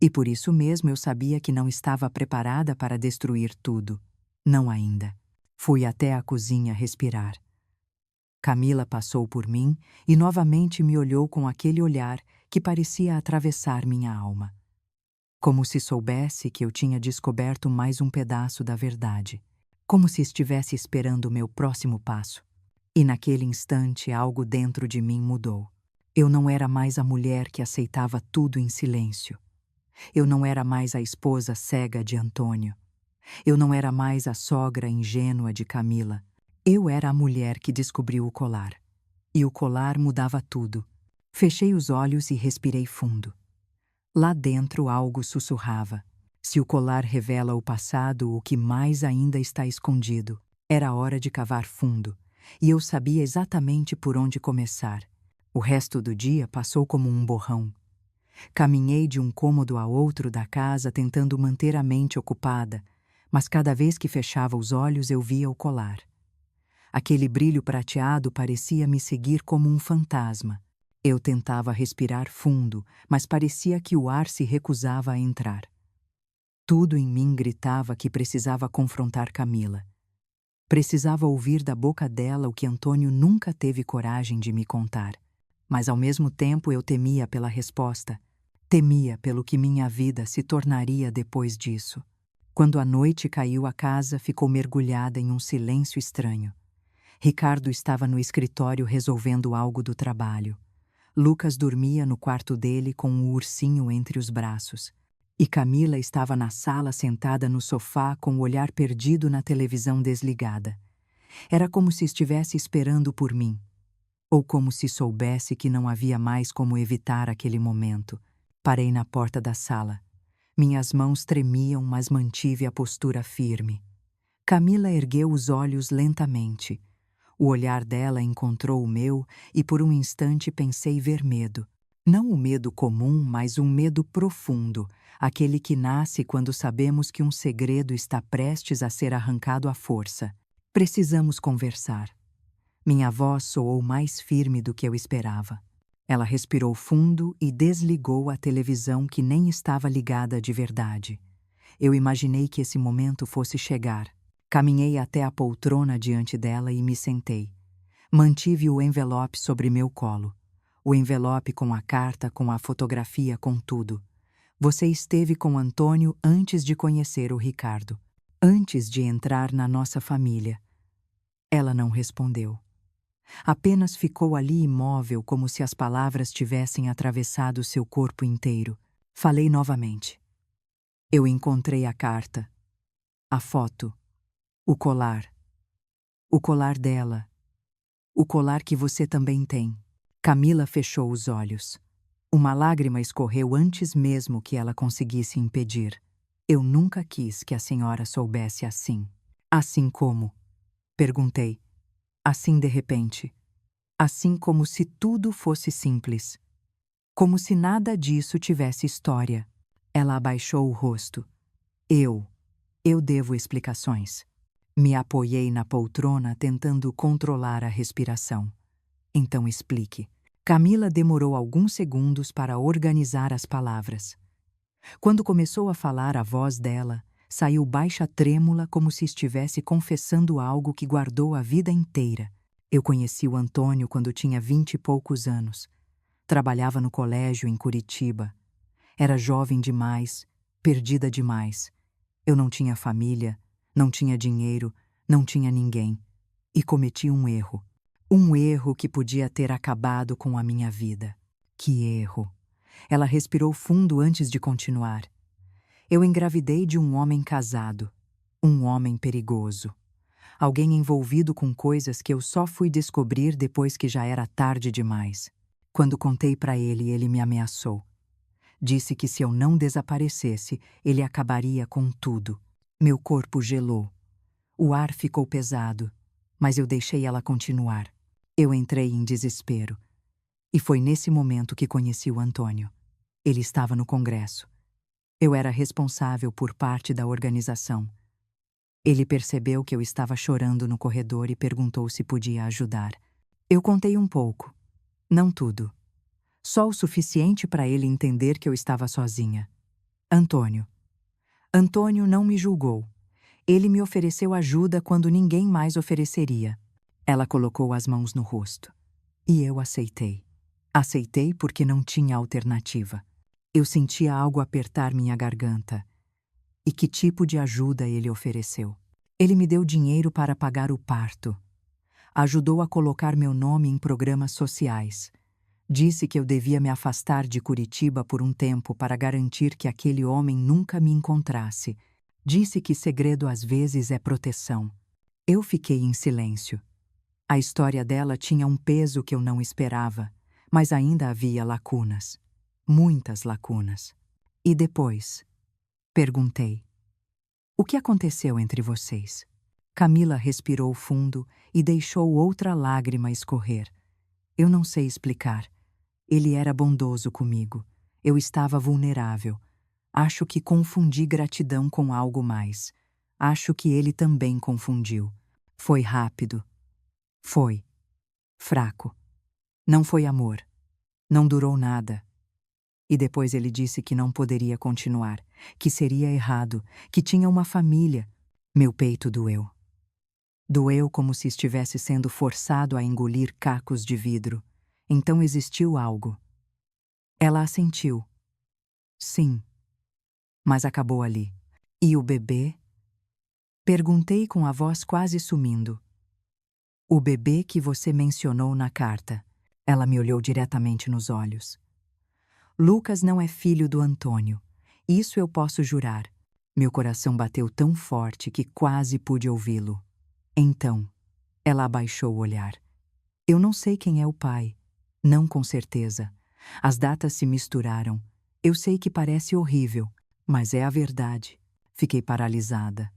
E por isso mesmo eu sabia que não estava preparada para destruir tudo. Não ainda. Fui até a cozinha respirar. Camila passou por mim e novamente me olhou com aquele olhar que parecia atravessar minha alma. Como se soubesse que eu tinha descoberto mais um pedaço da verdade. Como se estivesse esperando o meu próximo passo. E naquele instante algo dentro de mim mudou. Eu não era mais a mulher que aceitava tudo em silêncio. Eu não era mais a esposa cega de Antônio. Eu não era mais a sogra ingênua de Camila. Eu era a mulher que descobriu o colar. E o colar mudava tudo. Fechei os olhos e respirei fundo. Lá dentro algo sussurrava. Se o colar revela o passado, o que mais ainda está escondido. Era hora de cavar fundo. E eu sabia exatamente por onde começar. O resto do dia passou como um borrão. Caminhei de um cômodo a outro da casa tentando manter a mente ocupada, mas cada vez que fechava os olhos eu via o colar. Aquele brilho prateado parecia me seguir como um fantasma. Eu tentava respirar fundo, mas parecia que o ar se recusava a entrar. Tudo em mim gritava que precisava confrontar Camila. Precisava ouvir da boca dela o que Antônio nunca teve coragem de me contar. Mas ao mesmo tempo eu temia pela resposta. Temia pelo que minha vida se tornaria depois disso. Quando a noite caiu, a casa ficou mergulhada em um silêncio estranho. Ricardo estava no escritório resolvendo algo do trabalho. Lucas dormia no quarto dele com um ursinho entre os braços. E Camila estava na sala sentada no sofá com o olhar perdido na televisão desligada. Era como se estivesse esperando por mim. Ou como se soubesse que não havia mais como evitar aquele momento. Parei na porta da sala. Minhas mãos tremiam, mas mantive a postura firme. Camila ergueu os olhos lentamente. O olhar dela encontrou o meu e por um instante pensei ver medo. Não o medo comum, mas um medo profundo, aquele que nasce quando sabemos que um segredo está prestes a ser arrancado à força. Precisamos conversar. Minha voz soou mais firme do que eu esperava. Ela respirou fundo e desligou a televisão que nem estava ligada de verdade. Eu imaginei que esse momento fosse chegar. Caminhei até a poltrona diante dela e me sentei. Mantive o envelope sobre meu colo. O envelope com a carta, com a fotografia, com tudo. Você esteve com Antônio antes de conhecer o Ricardo. Antes de entrar na nossa família. Ela não respondeu. Apenas ficou ali imóvel como se as palavras tivessem atravessado seu corpo inteiro. Falei novamente. Eu encontrei a carta, a foto, o colar. O colar dela. O colar que você também tem. Camila fechou os olhos. Uma lágrima escorreu antes mesmo que ela conseguisse impedir. Eu nunca quis que a senhora soubesse assim. Assim como? Perguntei. Assim de repente. Assim como se tudo fosse simples. Como se nada disso tivesse história. Ela abaixou o rosto. Eu devo explicações. Me apoiei na poltrona tentando controlar a respiração. Então explique. Camila demorou alguns segundos para organizar as palavras. Quando começou a falar, a voz dela saiu baixa trêmula como se estivesse confessando algo que guardou a vida inteira. Eu conheci o Antônio quando tinha 20 e poucos anos. Trabalhava no colégio em Curitiba. Era jovem demais, perdida demais. Eu não tinha família, não tinha dinheiro, não tinha ninguém. E cometi um erro. Um erro que podia ter acabado com a minha vida. Que erro! Ela respirou fundo antes de continuar. Eu engravidei de um homem casado. Um homem perigoso. Alguém envolvido com coisas que eu só fui descobrir depois que já era tarde demais. Quando contei para ele, ele me ameaçou. Disse que se eu não desaparecesse, ele acabaria com tudo. Meu corpo gelou. O ar ficou pesado, mas eu deixei ela continuar. Eu entrei em desespero. E foi nesse momento que conheci o Antônio. Ele estava no congresso. Eu era responsável por parte da organização. Ele percebeu que eu estava chorando no corredor e perguntou se podia ajudar. Eu contei um pouco. Não tudo. Só o suficiente para ele entender que eu estava sozinha. Antônio. Antônio não me julgou. Ele me ofereceu ajuda quando ninguém mais ofereceria. Ela colocou as mãos no rosto. E eu aceitei. Aceitei porque não tinha alternativa. Eu sentia algo apertar minha garganta. E que tipo de ajuda ele ofereceu? Ele me deu dinheiro para pagar o parto. Ajudou a colocar meu nome em programas sociais. Disse que eu devia me afastar de Curitiba por um tempo para garantir que aquele homem nunca me encontrasse. Disse que segredo às vezes é proteção. Eu fiquei em silêncio. A história dela tinha um peso que eu não esperava, mas ainda havia lacunas. Muitas lacunas. E depois? Perguntei. O que aconteceu entre vocês? Camila respirou fundo e deixou outra lágrima escorrer. Eu não sei explicar. Ele era bondoso comigo. Eu estava vulnerável. Acho que confundi gratidão com algo mais. Acho que ele também confundiu. Foi rápido. Foi. Fraco. Não foi amor. Não durou nada. E depois ele disse que não poderia continuar, que seria errado, que tinha uma família. Meu peito doeu. Doeu como se estivesse sendo forçado a engolir cacos de vidro. Então existiu algo. Ela assentiu. Sim. Mas acabou ali. E o bebê? Perguntei com a voz quase sumindo. O bebê que você mencionou na carta. Ela me olhou diretamente nos olhos. Lucas não é filho do Antônio. Isso eu posso jurar. Meu coração bateu tão forte que quase pude ouvi-lo. Então, ela abaixou o olhar. Eu não sei quem é o pai. Não com certeza. As datas se misturaram. Eu sei que parece horrível, mas é a verdade. Fiquei paralisada.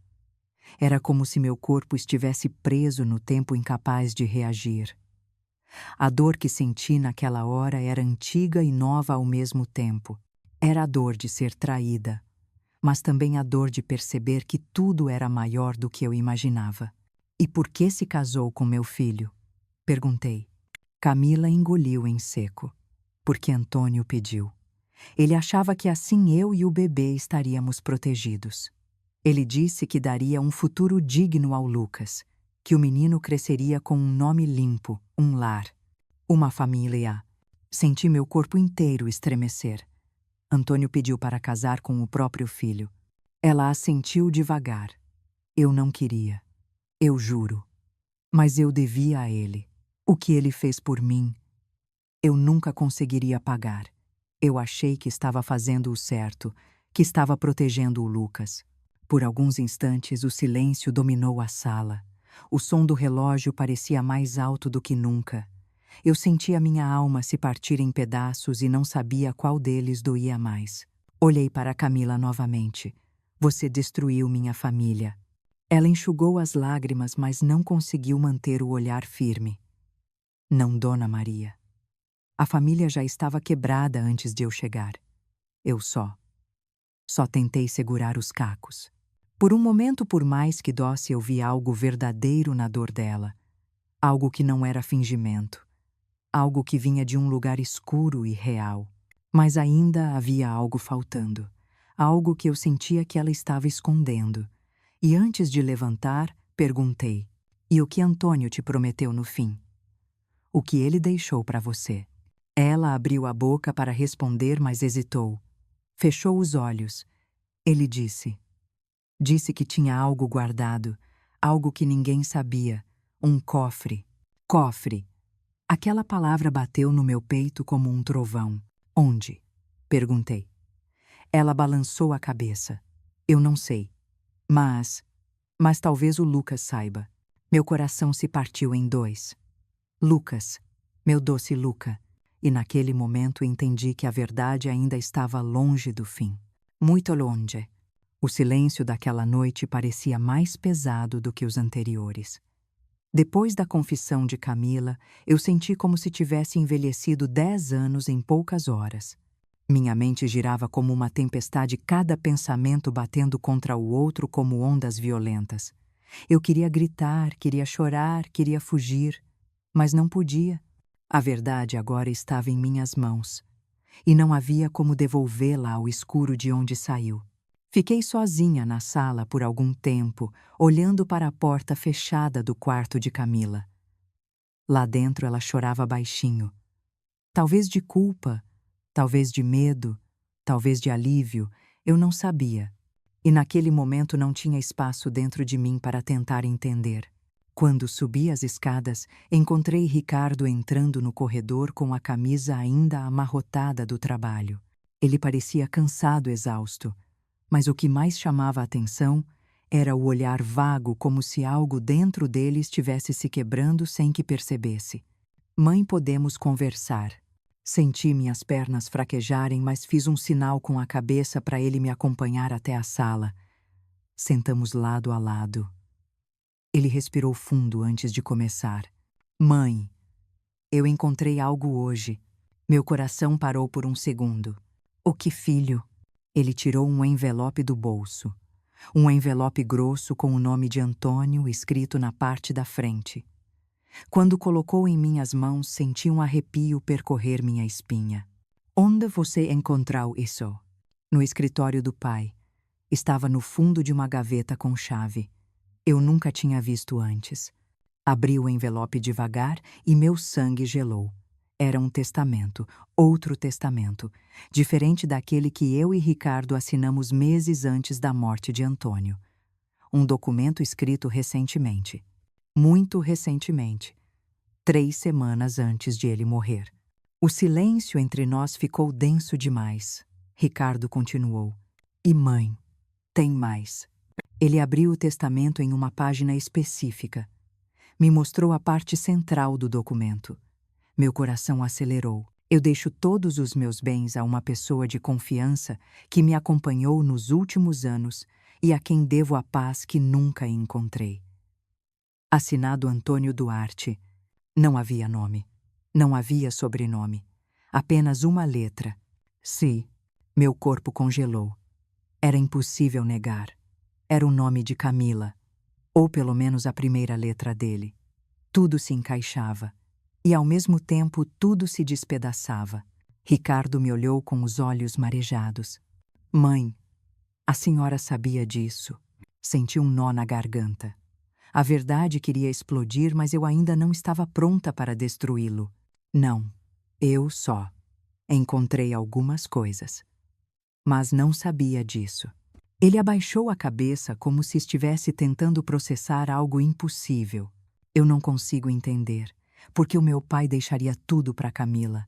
Era como se meu corpo estivesse preso no tempo, incapaz de reagir. A dor que senti naquela hora era antiga e nova ao mesmo tempo. Era a dor de ser traída, mas também a dor de perceber que tudo era maior do que eu imaginava. "E por que se casou com meu filho?" perguntei. Camila engoliu em seco. "Porque Antônio pediu. Ele achava que assim eu e o bebê estaríamos protegidos. Ele disse que daria um futuro digno ao Lucas, que o menino cresceria com um nome limpo, um lar, uma família." Senti meu corpo inteiro estremecer. Antônio pediu para casar com o próprio filho. Ela assentiu devagar. Eu não queria. Eu juro. Mas eu devia a ele. O que ele fez por mim, eu nunca conseguiria pagar. Eu achei que estava fazendo o certo, que estava protegendo o Lucas. Por alguns instantes, o silêncio dominou a sala. O som do relógio parecia mais alto do que nunca. Eu sentia minha alma se partir em pedaços e não sabia qual deles doía mais. Olhei para Camila novamente. "Você destruiu minha família." Ela enxugou as lágrimas, mas não conseguiu manter o olhar firme. "Não, Dona Maria. A família já estava quebrada antes de eu chegar. Eu só tentei segurar os cacos." Por um momento, por mais que dosse, eu vi algo verdadeiro na dor dela. Algo que não era fingimento. Algo que vinha de um lugar escuro e real. Mas ainda havia algo faltando. Algo que eu sentia que ela estava escondendo. E antes de levantar, perguntei: "E o que Antônio te prometeu no fim? O que ele deixou para você?" Ela abriu a boca para responder, mas hesitou. Fechou os olhos. Ele disse. Disse que tinha algo guardado, algo que ninguém sabia. Um cofre. Cofre. Aquela palavra bateu no meu peito como um trovão. "Onde?" perguntei. Ela balançou a cabeça. "Eu não sei. Mas talvez o Lucas saiba." Meu coração se partiu em dois. Lucas, meu doce Luca. E naquele momento entendi que a verdade ainda estava longe do fim. Muito longe. O silêncio daquela noite parecia mais pesado do que os anteriores. Depois da confissão de Camila, eu senti como se tivesse envelhecido 10 anos em poucas horas. Minha mente girava como uma tempestade, cada pensamento batendo contra o outro como ondas violentas. Eu queria gritar, queria chorar, queria fugir, mas não podia. A verdade agora estava em minhas mãos, e não havia como devolvê-la ao escuro de onde saiu. Fiquei sozinha na sala por algum tempo, olhando para a porta fechada do quarto de Camila. Lá dentro ela chorava baixinho. Talvez de culpa, talvez de medo, talvez de alívio, eu não sabia. E naquele momento não tinha espaço dentro de mim para tentar entender. Quando subi as escadas, encontrei Ricardo entrando no corredor com a camisa ainda amarrotada do trabalho. Ele parecia cansado, exausto, mas o que mais chamava a atenção era o olhar vago, como se algo dentro dele estivesse se quebrando sem que percebesse. "Mãe, podemos conversar." Senti minhas pernas fraquejarem, mas fiz um sinal com a cabeça para ele me acompanhar até a sala. Sentamos lado a lado. Ele respirou fundo antes de começar. "Mãe, eu encontrei algo hoje." Meu coração parou por um segundo. "O que, filho?" Ele tirou um envelope do bolso. Um envelope grosso com o nome de Antônio escrito na parte da frente. Quando colocou em minhas mãos, senti um arrepio percorrer minha espinha. "Onde você encontrou isso?" "No escritório do pai. Estava no fundo de uma gaveta com chave. Eu nunca tinha visto antes." Abri o envelope devagar e meu sangue gelou. Era um testamento, outro testamento, diferente daquele que eu e Ricardo assinamos meses antes da morte de Antônio. Um documento escrito recentemente. Muito recentemente. 3 semanas antes de ele morrer. O silêncio entre nós ficou denso demais. Ricardo continuou. "E mãe, tem mais." Ele abriu o testamento em uma página específica. Me mostrou a parte central do documento. Meu coração acelerou. "Eu deixo todos os meus bens a uma pessoa de confiança que me acompanhou nos últimos anos e a quem devo a paz que nunca encontrei. Assinado Antônio Duarte. Não havia nome. Não havia sobrenome. Apenas uma letra. Sim, meu corpo congelou. Era impossível negar. Era o nome de Camila, ou pelo menos a primeira letra dele. Tudo se encaixava, e ao mesmo tempo tudo se despedaçava. Ricardo me olhou com os olhos marejados. Mãe, a senhora sabia disso. Senti um nó na garganta. A verdade queria explodir, mas eu ainda não estava pronta para destruí-lo. Não, eu só. Encontrei algumas coisas. Mas não sabia disso. Ele abaixou a cabeça como se estivesse tentando processar algo impossível. Eu não consigo entender. Por que o meu pai deixaria tudo para Camila?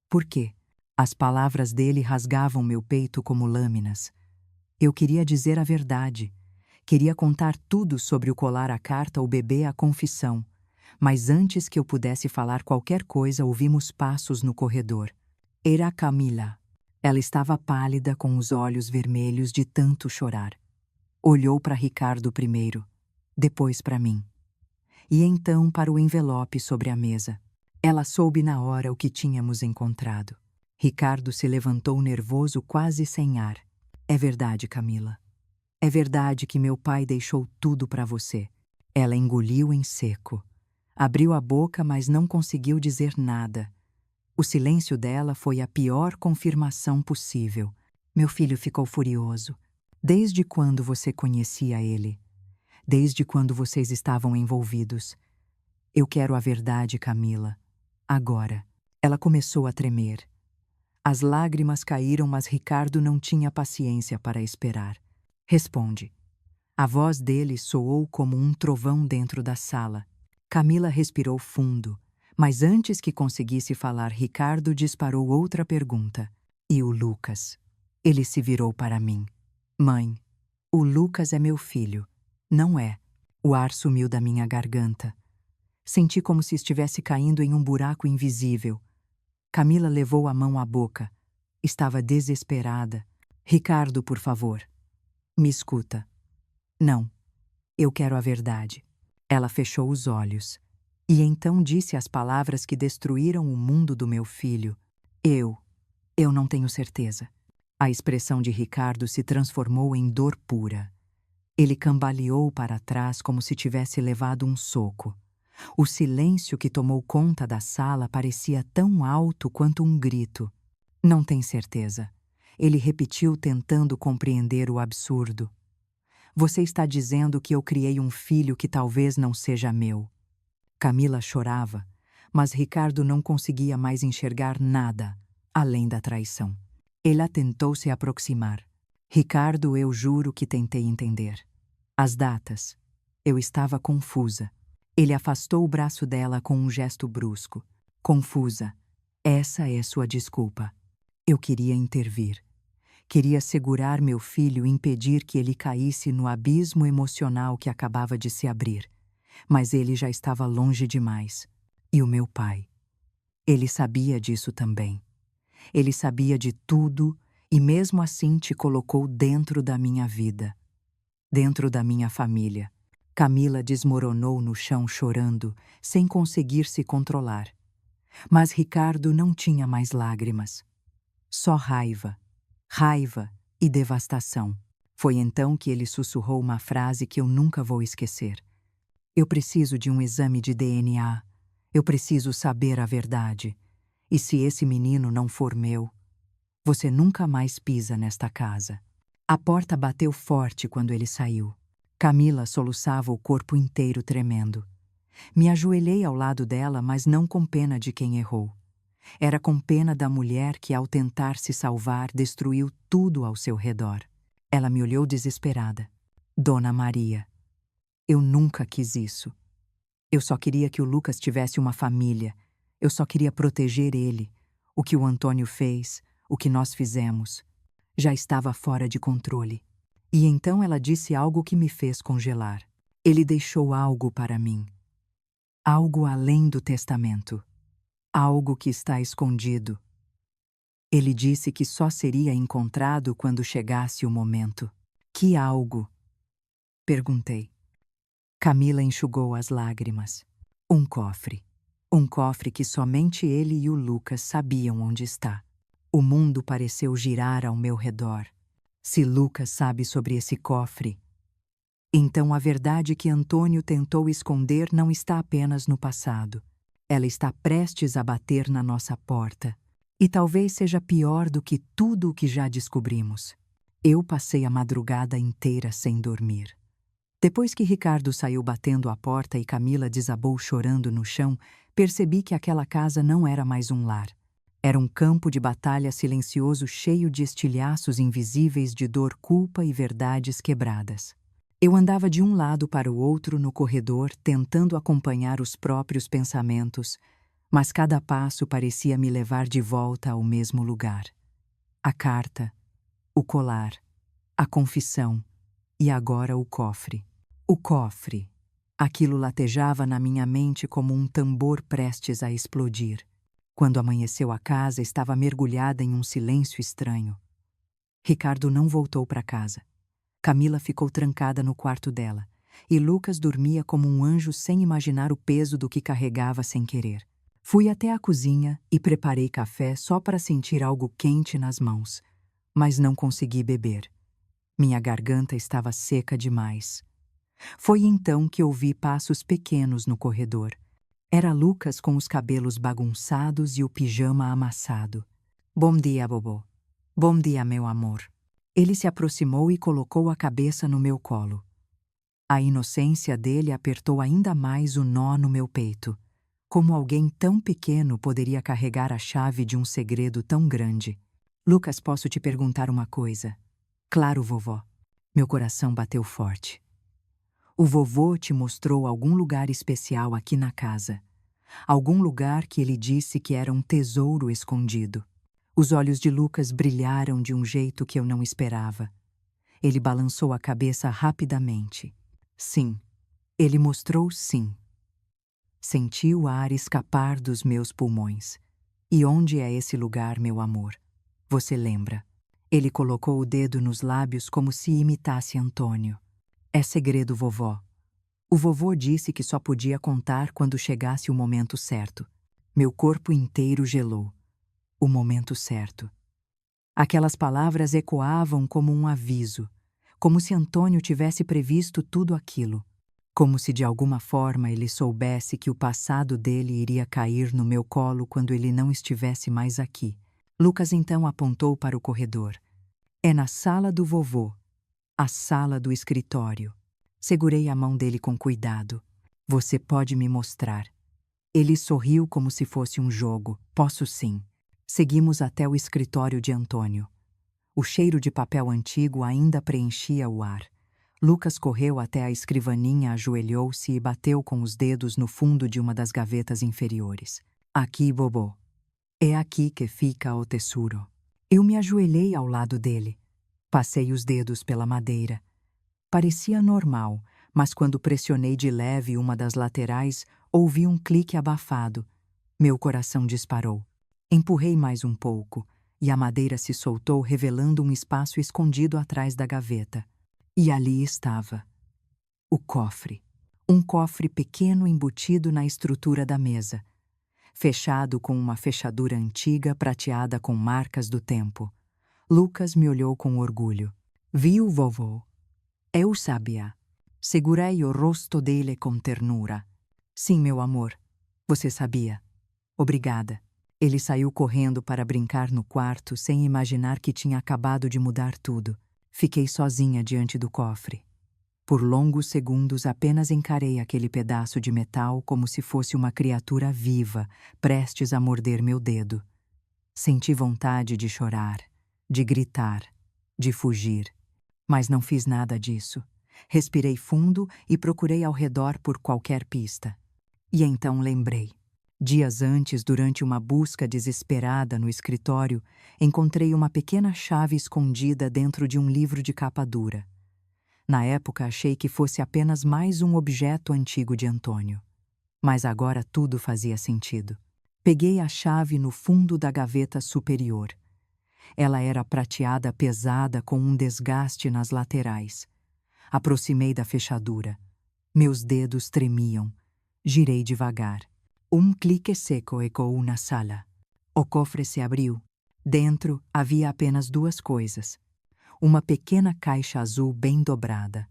Por quê? As palavras dele rasgavam meu peito como lâminas. Eu queria dizer a verdade. Queria contar tudo sobre o colar à carta, o bebê, a confissão. Mas antes que eu pudesse falar qualquer coisa, ouvimos passos no corredor. Era Camila. Ela estava pálida, com os olhos vermelhos de tanto chorar. Olhou para Ricardo primeiro, depois para mim. E então para o envelope sobre a mesa. Ela soube na hora o que tínhamos encontrado. Ricardo se levantou nervoso, quase sem ar. É verdade, Camila. É verdade que meu pai deixou tudo para você. Ela engoliu em seco. Abriu a boca, mas não conseguiu dizer nada. O silêncio dela foi a pior confirmação possível. Meu filho ficou furioso. Desde quando você conhecia ele? Desde quando vocês estavam envolvidos? Eu quero a verdade, Camila. Agora. Ela começou a tremer. As lágrimas caíram, mas Ricardo não tinha paciência para esperar. Responde. A voz dele soou como um trovão dentro da sala. Camila respirou fundo, mas antes que conseguisse falar, Ricardo disparou outra pergunta. E o Lucas? Ele se virou para mim. Mãe, o Lucas é meu filho. Não é. O ar sumiu da minha garganta. Senti como se estivesse caindo em um buraco invisível. Camila levou a mão à boca. Estava desesperada. Ricardo, por favor. Me escuta. Não. Eu quero a verdade. Ela fechou os olhos. E então disse as palavras que destruíram o mundo do meu filho. Eu não tenho certeza. A expressão de Ricardo se transformou em dor pura. Ele cambaleou para trás como se tivesse levado um soco. O silêncio que tomou conta da sala parecia tão alto quanto um grito. Não tem certeza. Ele repetiu, tentando compreender o absurdo. Você está dizendo que eu criei um filho que talvez não seja meu. Camila chorava, mas Ricardo não conseguia mais enxergar nada, além da traição. Ela tentou se aproximar. Ricardo, eu juro que tentei entender. As datas. Eu estava confusa. Ele afastou o braço dela com um gesto brusco. Confusa. Essa é sua desculpa. Eu queria intervir. Queria segurar meu filho e impedir que ele caísse no abismo emocional que acabava de se abrir. Mas ele já estava longe demais. E o meu pai? Ele sabia disso também. Ele sabia de tudo e mesmo assim te colocou dentro da minha vida. Dentro da minha família. Camila desmoronou no chão chorando, sem conseguir se controlar. Mas Ricardo não tinha mais lágrimas. Só raiva. Raiva e devastação. Foi então que ele sussurrou uma frase que eu nunca vou esquecer. Eu preciso de um exame de DNA. Eu preciso saber a verdade. E se esse menino não for meu, você nunca mais pisa nesta casa. A porta bateu forte quando ele saiu. Camila soluçava o corpo inteiro tremendo. Me ajoelhei ao lado dela, mas não com pena de quem errou. Era com pena da mulher que, ao tentar se salvar, destruiu tudo ao seu redor. Ela me olhou desesperada. Dona Maria, eu nunca quis isso. Eu só queria que o Lucas tivesse uma família. Eu só queria proteger ele. O que o Antônio fez, o que nós fizemos, já estava fora de controle. E então ela disse algo que me fez congelar. Ele deixou algo para mim. Algo além do testamento. Algo que está escondido. Ele disse que só seria encontrado quando chegasse o momento. Que algo? Perguntei. Camila enxugou as lágrimas. Um cofre. Um cofre que somente ele e o Lucas sabiam onde está. O mundo pareceu girar ao meu redor. Se Lucas sabe sobre esse cofre, então a verdade que Antônio tentou esconder não está apenas no passado. Ela está prestes a bater na nossa porta. E talvez seja pior do que tudo o que já descobrimos. Eu passei a madrugada inteira sem dormir. Depois que Ricardo saiu batendo a porta e Camila desabou chorando no chão, percebi que aquela casa não era mais um lar. Era um campo de batalha silencioso cheio de estilhaços invisíveis de dor, culpa e verdades quebradas. Eu andava de um lado para o outro no corredor, tentando acompanhar os próprios pensamentos, mas cada passo parecia me levar de volta ao mesmo lugar. A carta, o colar, a confissão e agora o cofre. O cofre. Aquilo latejava na minha mente como um tambor prestes a explodir. Quando amanheceu, a casa estava mergulhada em um silêncio estranho. Ricardo não voltou para casa. Camila ficou trancada no quarto dela, e Lucas dormia como um anjo sem imaginar o peso do que carregava sem querer. Fui até a cozinha e preparei café só para sentir algo quente nas mãos, mas não consegui beber. Minha garganta estava seca demais. Foi então que ouvi passos pequenos no corredor. Era Lucas com os cabelos bagunçados e o pijama amassado. Bom dia, Bobô. Bom dia, meu amor. Ele se aproximou e colocou a cabeça no meu colo. A inocência dele apertou ainda mais o nó no meu peito. Como alguém tão pequeno poderia carregar a chave de um segredo tão grande? Lucas, posso te perguntar uma coisa? Claro, vovó. Meu coração bateu forte. O vovô te mostrou algum lugar especial aqui na casa. Algum lugar que ele disse que era um tesouro escondido. Os olhos de Lucas brilharam de um jeito que eu não esperava. Ele balançou a cabeça rapidamente. Sim, ele mostrou sim. Senti o ar escapar dos meus pulmões. E onde é esse lugar, meu amor? Você lembra? Ele colocou o dedo nos lábios como se imitasse Antônio. É segredo, vovó. O vovô disse que só podia contar quando chegasse o momento certo. Meu corpo inteiro gelou. O momento certo. Aquelas palavras ecoavam como um aviso, como se Antônio tivesse previsto tudo aquilo, como se de alguma forma ele soubesse que o passado dele iria cair no meu colo quando ele não estivesse mais aqui. Lucas então apontou para o corredor. É na sala do vovô, a sala do escritório. Segurei a mão dele com cuidado. Você pode me mostrar. Ele sorriu como se fosse um jogo. Posso sim. Seguimos até o escritório de Antônio. O cheiro de papel antigo ainda preenchia o ar. Lucas correu até a escrivaninha, ajoelhou-se e bateu com os dedos no fundo de uma das gavetas inferiores. Aqui, Bobô. É aqui que fica o tesouro. Eu me ajoelhei ao lado dele. Passei os dedos pela madeira. Parecia normal, mas quando pressionei de leve uma das laterais, ouvi um clique abafado. Meu coração disparou. Empurrei mais um pouco, e a madeira se soltou, revelando um espaço escondido atrás da gaveta. E ali estava. O cofre. Um cofre pequeno embutido na estrutura da mesa, fechado com uma fechadura antiga prateada com marcas do tempo. Lucas me olhou com orgulho. Viu, vovô? Eu sabia. Segurei o rosto dele com ternura. Sim, meu amor. Você sabia. Obrigada. Ele saiu correndo para brincar no quarto sem imaginar que tinha acabado de mudar tudo. Fiquei sozinha diante do cofre. Por longos segundos apenas encarei aquele pedaço de metal como se fosse uma criatura viva, prestes a morder meu dedo. Senti vontade de chorar, de gritar, de fugir. Mas não fiz nada disso. Respirei fundo e procurei ao redor por qualquer pista. E então lembrei. Dias antes, durante uma busca desesperada no escritório, encontrei uma pequena chave escondida dentro de um livro de capa dura. Na época, achei que fosse apenas mais um objeto antigo de Antônio. Mas agora tudo fazia sentido. Peguei a chave no fundo da gaveta superior. Ela era prateada pesada com um desgaste nas laterais. Aproximei da fechadura. Meus dedos tremiam. Girei devagar. Clique seco ecoou na sala. O cofre se abriu. Dentro havia apenas duas coisas: uma pequena caixa azul bem dobrada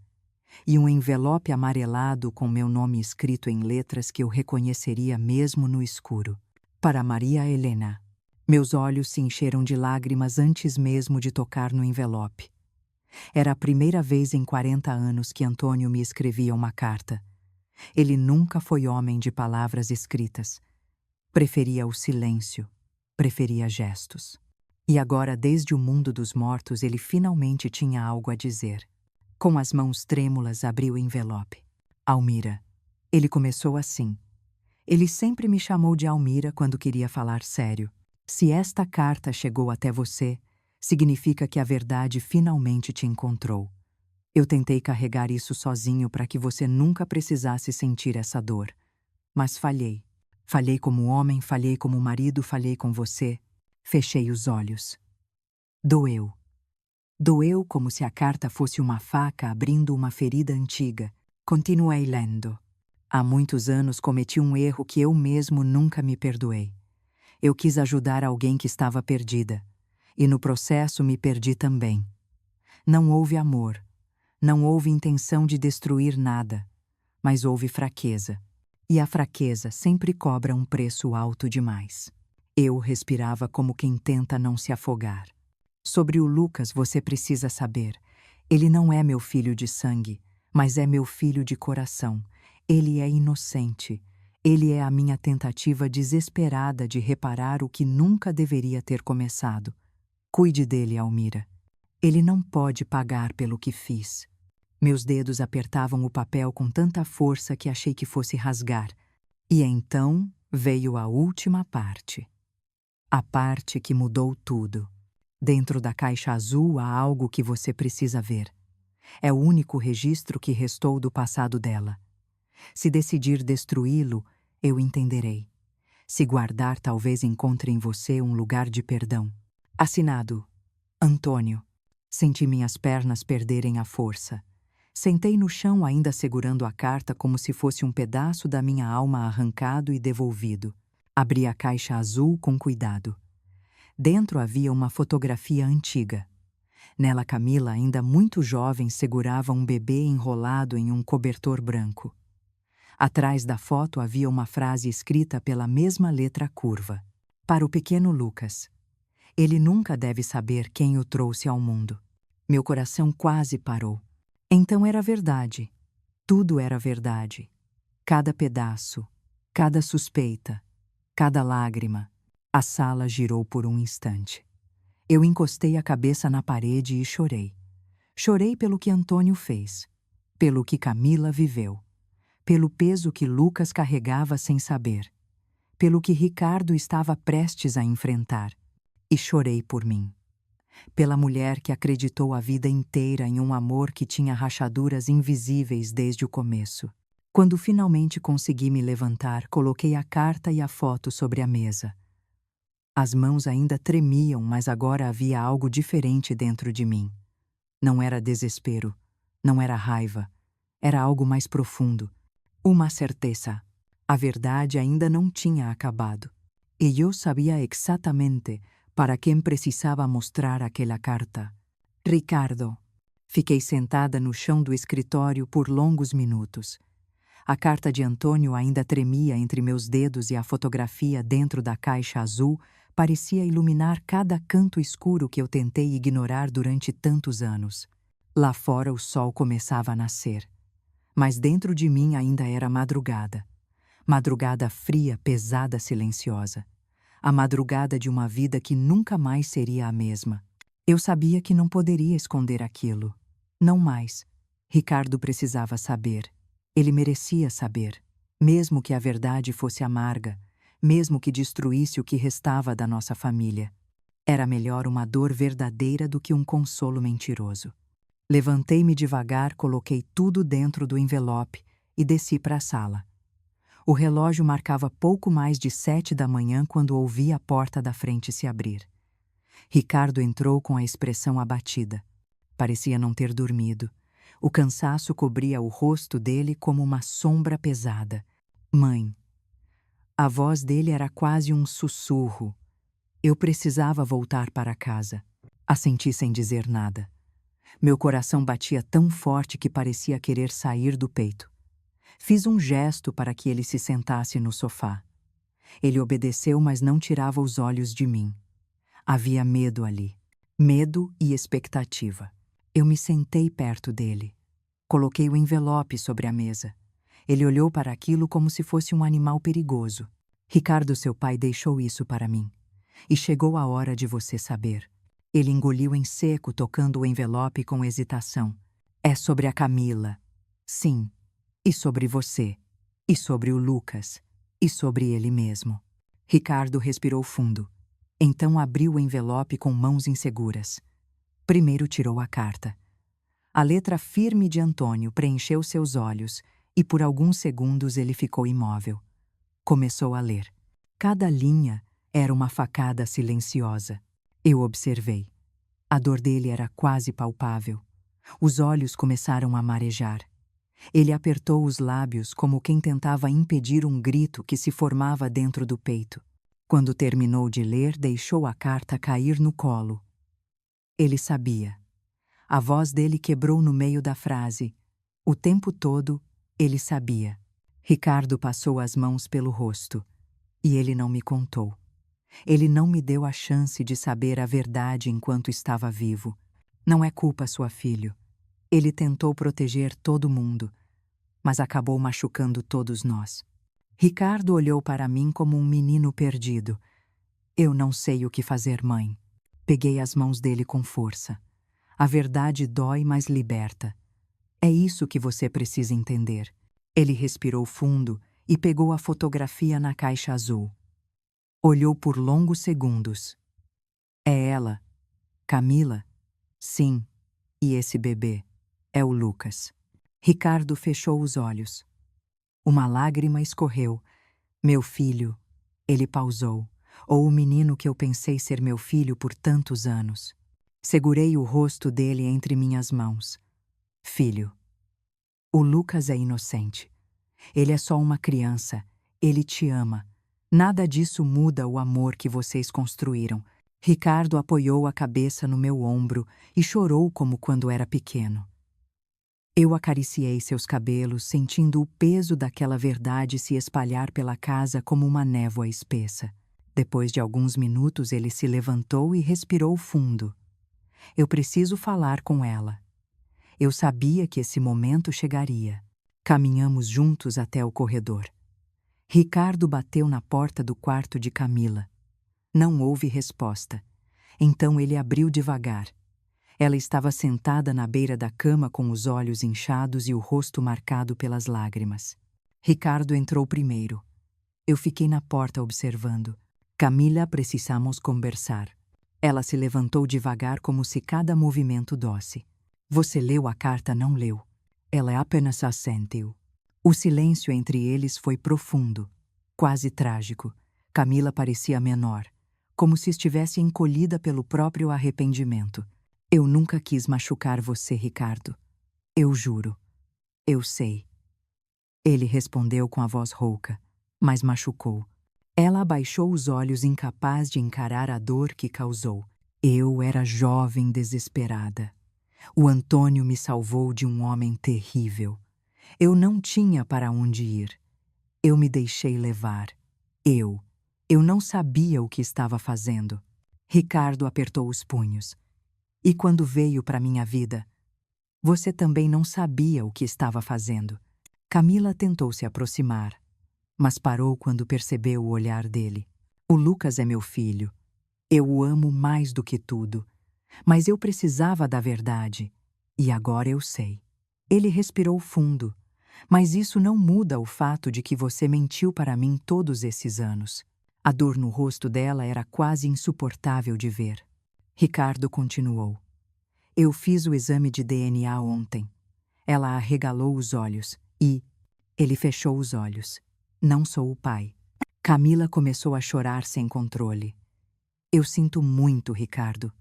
e um envelope amarelado com meu nome escrito em letras que eu reconheceria mesmo no escuro. Para Maria Helena. Meus olhos se encheram de lágrimas antes mesmo de tocar no envelope. Era a primeira vez em 40 anos que Antônio me escrevia uma carta. Ele nunca foi homem de palavras escritas. Preferia o silêncio, preferia gestos. E agora, desde o mundo dos mortos, ele finalmente tinha algo a dizer. Com as mãos trêmulas, abri o envelope. Almira. Ele começou assim. Ele sempre me chamou de Almira quando queria falar sério. Se esta carta chegou até você, significa que a verdade finalmente te encontrou. Eu tentei carregar isso sozinho para que você nunca precisasse sentir essa dor. Mas falhei. Falhei como homem, falhei como marido, falhei com você. Fechei os olhos. Doeu. Doeu como se a carta fosse uma faca abrindo uma ferida antiga. Continuei lendo. Há muitos anos cometi um erro que eu mesmo nunca me perdoei. Eu quis ajudar alguém que estava perdida. E no processo me perdi também. Não houve amor. Não houve intenção de destruir nada. Mas houve fraqueza. E a fraqueza sempre cobra um preço alto demais. Eu respirava como quem tenta não se afogar. Sobre o Lucas você precisa saber. Ele não é meu filho de sangue, mas é meu filho de coração. Ele é inocente. Ele é a minha tentativa desesperada de reparar o que nunca deveria ter começado. Cuide dele, Almira. Ele não pode pagar pelo que fiz. Meus dedos apertavam o papel com tanta força que achei que fosse rasgar. E então veio a última parte. A parte que mudou tudo. Dentro da caixa azul há algo que você precisa ver. É o único registro que restou do passado dela. Se decidir destruí-lo, eu entenderei. Se guardar, talvez encontre em você um lugar de perdão. Assinado, Antônio. Senti minhas pernas perderem a força. Sentei no chão ainda segurando a carta como se fosse um pedaço da minha alma arrancado e devolvido. Abri a caixa azul com cuidado. Dentro havia uma fotografia antiga. Nela, Camila, ainda muito jovem, segurava um bebê enrolado em um cobertor branco. Atrás da foto havia uma frase escrita pela mesma letra curva. Para o pequeno Lucas. Ele nunca deve saber quem o trouxe ao mundo. Meu coração quase parou. Então era verdade. Tudo era verdade. Cada pedaço, cada suspeita, cada lágrima. A sala girou por um instante. Eu encostei a cabeça na parede e chorei. Chorei pelo que Antônio fez, pelo que Camila viveu, pelo peso que Lucas carregava sem saber, pelo que Ricardo estava prestes a enfrentar. E chorei por mim. Pela mulher que acreditou a vida inteira em um amor que tinha rachaduras invisíveis desde o começo. Quando finalmente consegui me levantar, coloquei a carta e a foto sobre a mesa. As mãos ainda tremiam, mas agora havia algo diferente dentro de mim. Não era desespero, não era raiva, era algo mais profundo. Uma certeza. A verdade ainda não tinha acabado. E eu sabia exatamente para quem precisava mostrar aquela carta. Ricardo. Fiquei sentada no chão do escritório por longos minutos. A carta de Antônio ainda tremia entre meus dedos e a fotografia dentro da caixa azul parecia iluminar cada canto escuro que eu tentei ignorar durante tantos anos. Lá fora o sol começava a nascer. Mas dentro de mim ainda era madrugada. Madrugada fria, pesada, silenciosa. A madrugada de uma vida que nunca mais seria a mesma. Eu sabia que não poderia esconder aquilo. Não mais. Ricardo precisava saber. Ele merecia saber. Mesmo que a verdade fosse amarga, mesmo que destruísse o que restava da nossa família. Era melhor uma dor verdadeira do que um consolo mentiroso. Levantei-me devagar, coloquei tudo dentro do envelope e desci para a sala. O relógio marcava pouco mais de 7 da manhã quando ouvi a porta da frente se abrir. Ricardo entrou com a expressão abatida. Parecia não ter dormido. O cansaço cobria o rosto dele como uma sombra pesada. Mãe. A voz dele era quase um sussurro. Eu precisava voltar para casa. Assenti sem dizer nada. Meu coração batia tão forte que parecia querer sair do peito. Fiz um gesto para que ele se sentasse no sofá. Ele obedeceu, mas não tirava os olhos de mim. Havia medo ali. Medo e expectativa. Eu me sentei perto dele. Coloquei o envelope sobre a mesa. Ele olhou para aquilo como se fosse um animal perigoso. Ricardo, seu pai, deixou isso para mim. E chegou a hora de você saber. Ele engoliu em seco, tocando o envelope com hesitação. É sobre a Camila. Sim. E sobre você. E sobre o Lucas. E sobre ele mesmo. Ricardo respirou fundo. Então abriu o envelope com mãos inseguras. Primeiro tirou a carta. A letra firme de Antônio preencheu seus olhos e por alguns segundos ele ficou imóvel. Começou a ler. Cada linha era uma facada silenciosa. Eu observei. A dor dele era quase palpável. Os olhos começaram a marejar. Ele apertou os lábios como quem tentava impedir um grito que se formava dentro do peito. Quando terminou de ler, deixou a carta cair no colo. Ele sabia. A voz dele quebrou no meio da frase. O tempo todo, ele sabia. Ricardo passou as mãos pelo rosto. E ele não me contou. Ele não me deu a chance de saber a verdade enquanto estava vivo. Não é culpa sua filho. Ele tentou proteger todo mundo, mas acabou machucando todos nós. Ricardo olhou para mim como um menino perdido. Eu não sei o que fazer, mãe. Peguei as mãos dele com força. A verdade dói, mas liberta. É isso que você precisa entender. Ele respirou fundo e pegou a fotografia na caixa azul. Olhou por longos segundos. É ela. Camila? Sim. E esse bebê? É o Lucas. Ricardo fechou os olhos. Uma lágrima escorreu. Meu filho. Ele pausou. Ou o menino que eu pensei ser meu filho por tantos anos. Segurei o rosto dele entre minhas mãos. Filho. O Lucas é inocente. Ele é só uma criança. Ele te ama. Nada disso muda o amor que vocês construíram. Ricardo apoiou a cabeça no meu ombro e chorou como quando era pequeno. Eu acariciei seus cabelos, sentindo o peso daquela verdade se espalhar pela casa como uma névoa espessa. Depois de alguns minutos, ele se levantou e respirou fundo. Eu preciso falar com ela. Eu sabia que esse momento chegaria. Caminhamos juntos até o corredor. Ricardo bateu na porta do quarto de Camila. Não houve resposta. Então ele abriu devagar. Ela estava sentada na beira da cama com os olhos inchados e o rosto marcado pelas lágrimas. Ricardo entrou primeiro. Eu fiquei na porta observando. Camila, precisamos conversar. Ela se levantou devagar como se cada movimento dosse. Você leu a carta, não leu? Ela apenas assentiu. O silêncio entre eles foi profundo, quase trágico. Camila parecia menor, como se estivesse encolhida pelo próprio arrependimento. Eu nunca quis machucar você, Ricardo. Eu juro. Eu sei. Ele respondeu com a voz rouca, mas machucou. Ela abaixou os olhos, incapaz de encarar a dor que causou. Eu era jovem desesperada. O Antônio me salvou de um homem terrível. Eu não tinha para onde ir. Eu me deixei levar. Eu não sabia o que estava fazendo. Ricardo apertou os punhos. E quando veio para minha vida, você também não sabia o que estava fazendo. Camila tentou se aproximar, mas parou quando percebeu o olhar dele. O Lucas é meu filho. Eu o amo mais do que tudo. Mas eu precisava da verdade. E agora eu sei. Ele respirou fundo. Mas isso não muda o fato de que você mentiu para mim todos esses anos. A dor no rosto dela era quase insuportável de ver. Ricardo continuou. Eu fiz o exame de DNA ontem. Ela arregalou os olhos e... Ele fechou os olhos. Não sou o pai. Camila começou a chorar sem controle. Eu sinto muito, Ricardo.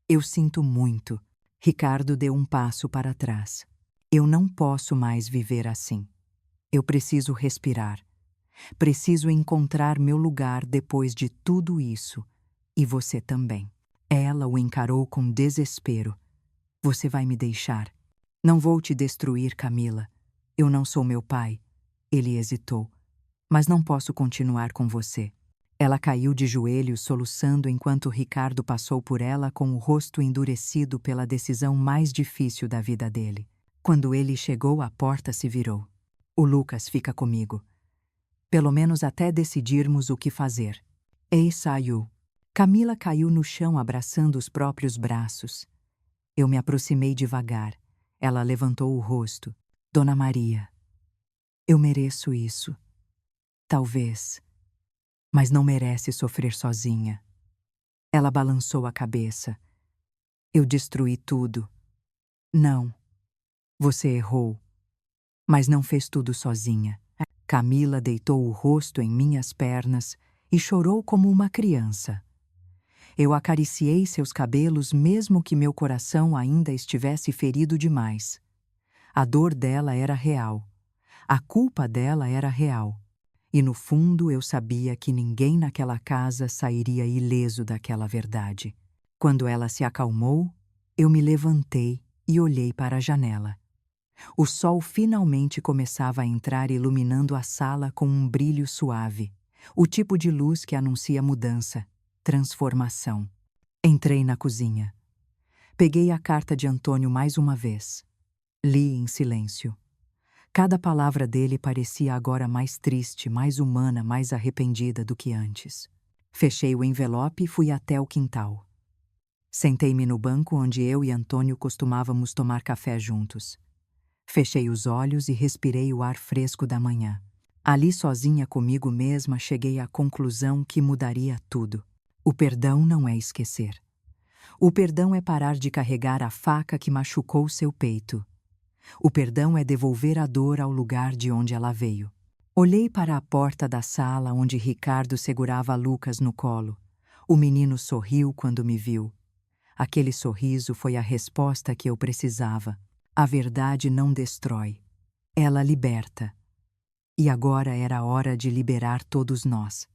Eu sinto muito. Ricardo deu um passo para trás. Eu não posso mais viver assim. Eu preciso respirar. Preciso encontrar meu lugar depois de tudo isso. E você também. Ela o encarou com desespero. Você vai me deixar? Não vou te destruir, Camila. Eu não sou meu pai. Ele hesitou. Mas não posso continuar com você. Ela caiu de joelhos soluçando enquanto Ricardo passou por ela com o rosto endurecido pela decisão mais difícil da vida dele. Quando ele chegou, a porta se virou. O Lucas fica comigo. Pelo menos até decidirmos o que fazer. Ei, saiu. Camila caiu no chão abraçando os próprios braços. Eu me aproximei devagar. Ela levantou o rosto. Dona Maria, eu mereço isso. Talvez. Mas não merece sofrer sozinha. Ela balançou a cabeça. Eu destruí tudo. Não. Você errou. Mas não fez tudo sozinha. Camila deitou o rosto em minhas pernas e chorou como uma criança. Eu acariciei seus cabelos mesmo que meu coração ainda estivesse ferido demais. A dor dela era real. A culpa dela era real. E no fundo eu sabia que ninguém naquela casa sairia ileso daquela verdade. Quando ela se acalmou, eu me levantei e olhei para a janela. O sol finalmente começava a entrar iluminando a sala com um brilho suave, o tipo de luz que anuncia mudança, transformação. Entrei na cozinha. Peguei a carta de Antônio mais uma vez. Li em silêncio. Cada palavra dele parecia agora mais triste, mais humana, mais arrependida do que antes. Fechei o envelope e fui até o quintal. Sentei-me no banco onde eu e Antônio costumávamos tomar café juntos. Fechei os olhos e respirei o ar fresco da manhã. Ali, sozinha comigo mesma, cheguei à conclusão que mudaria tudo. O perdão não é esquecer. O perdão é parar de carregar a faca que machucou seu peito. O perdão é devolver a dor ao lugar de onde ela veio. Olhei para a porta da sala onde Ricardo segurava Lucas no colo. O menino sorriu quando me viu. Aquele sorriso foi a resposta que eu precisava. A verdade não destrói. Ela liberta. E agora era a hora de liberar todos nós.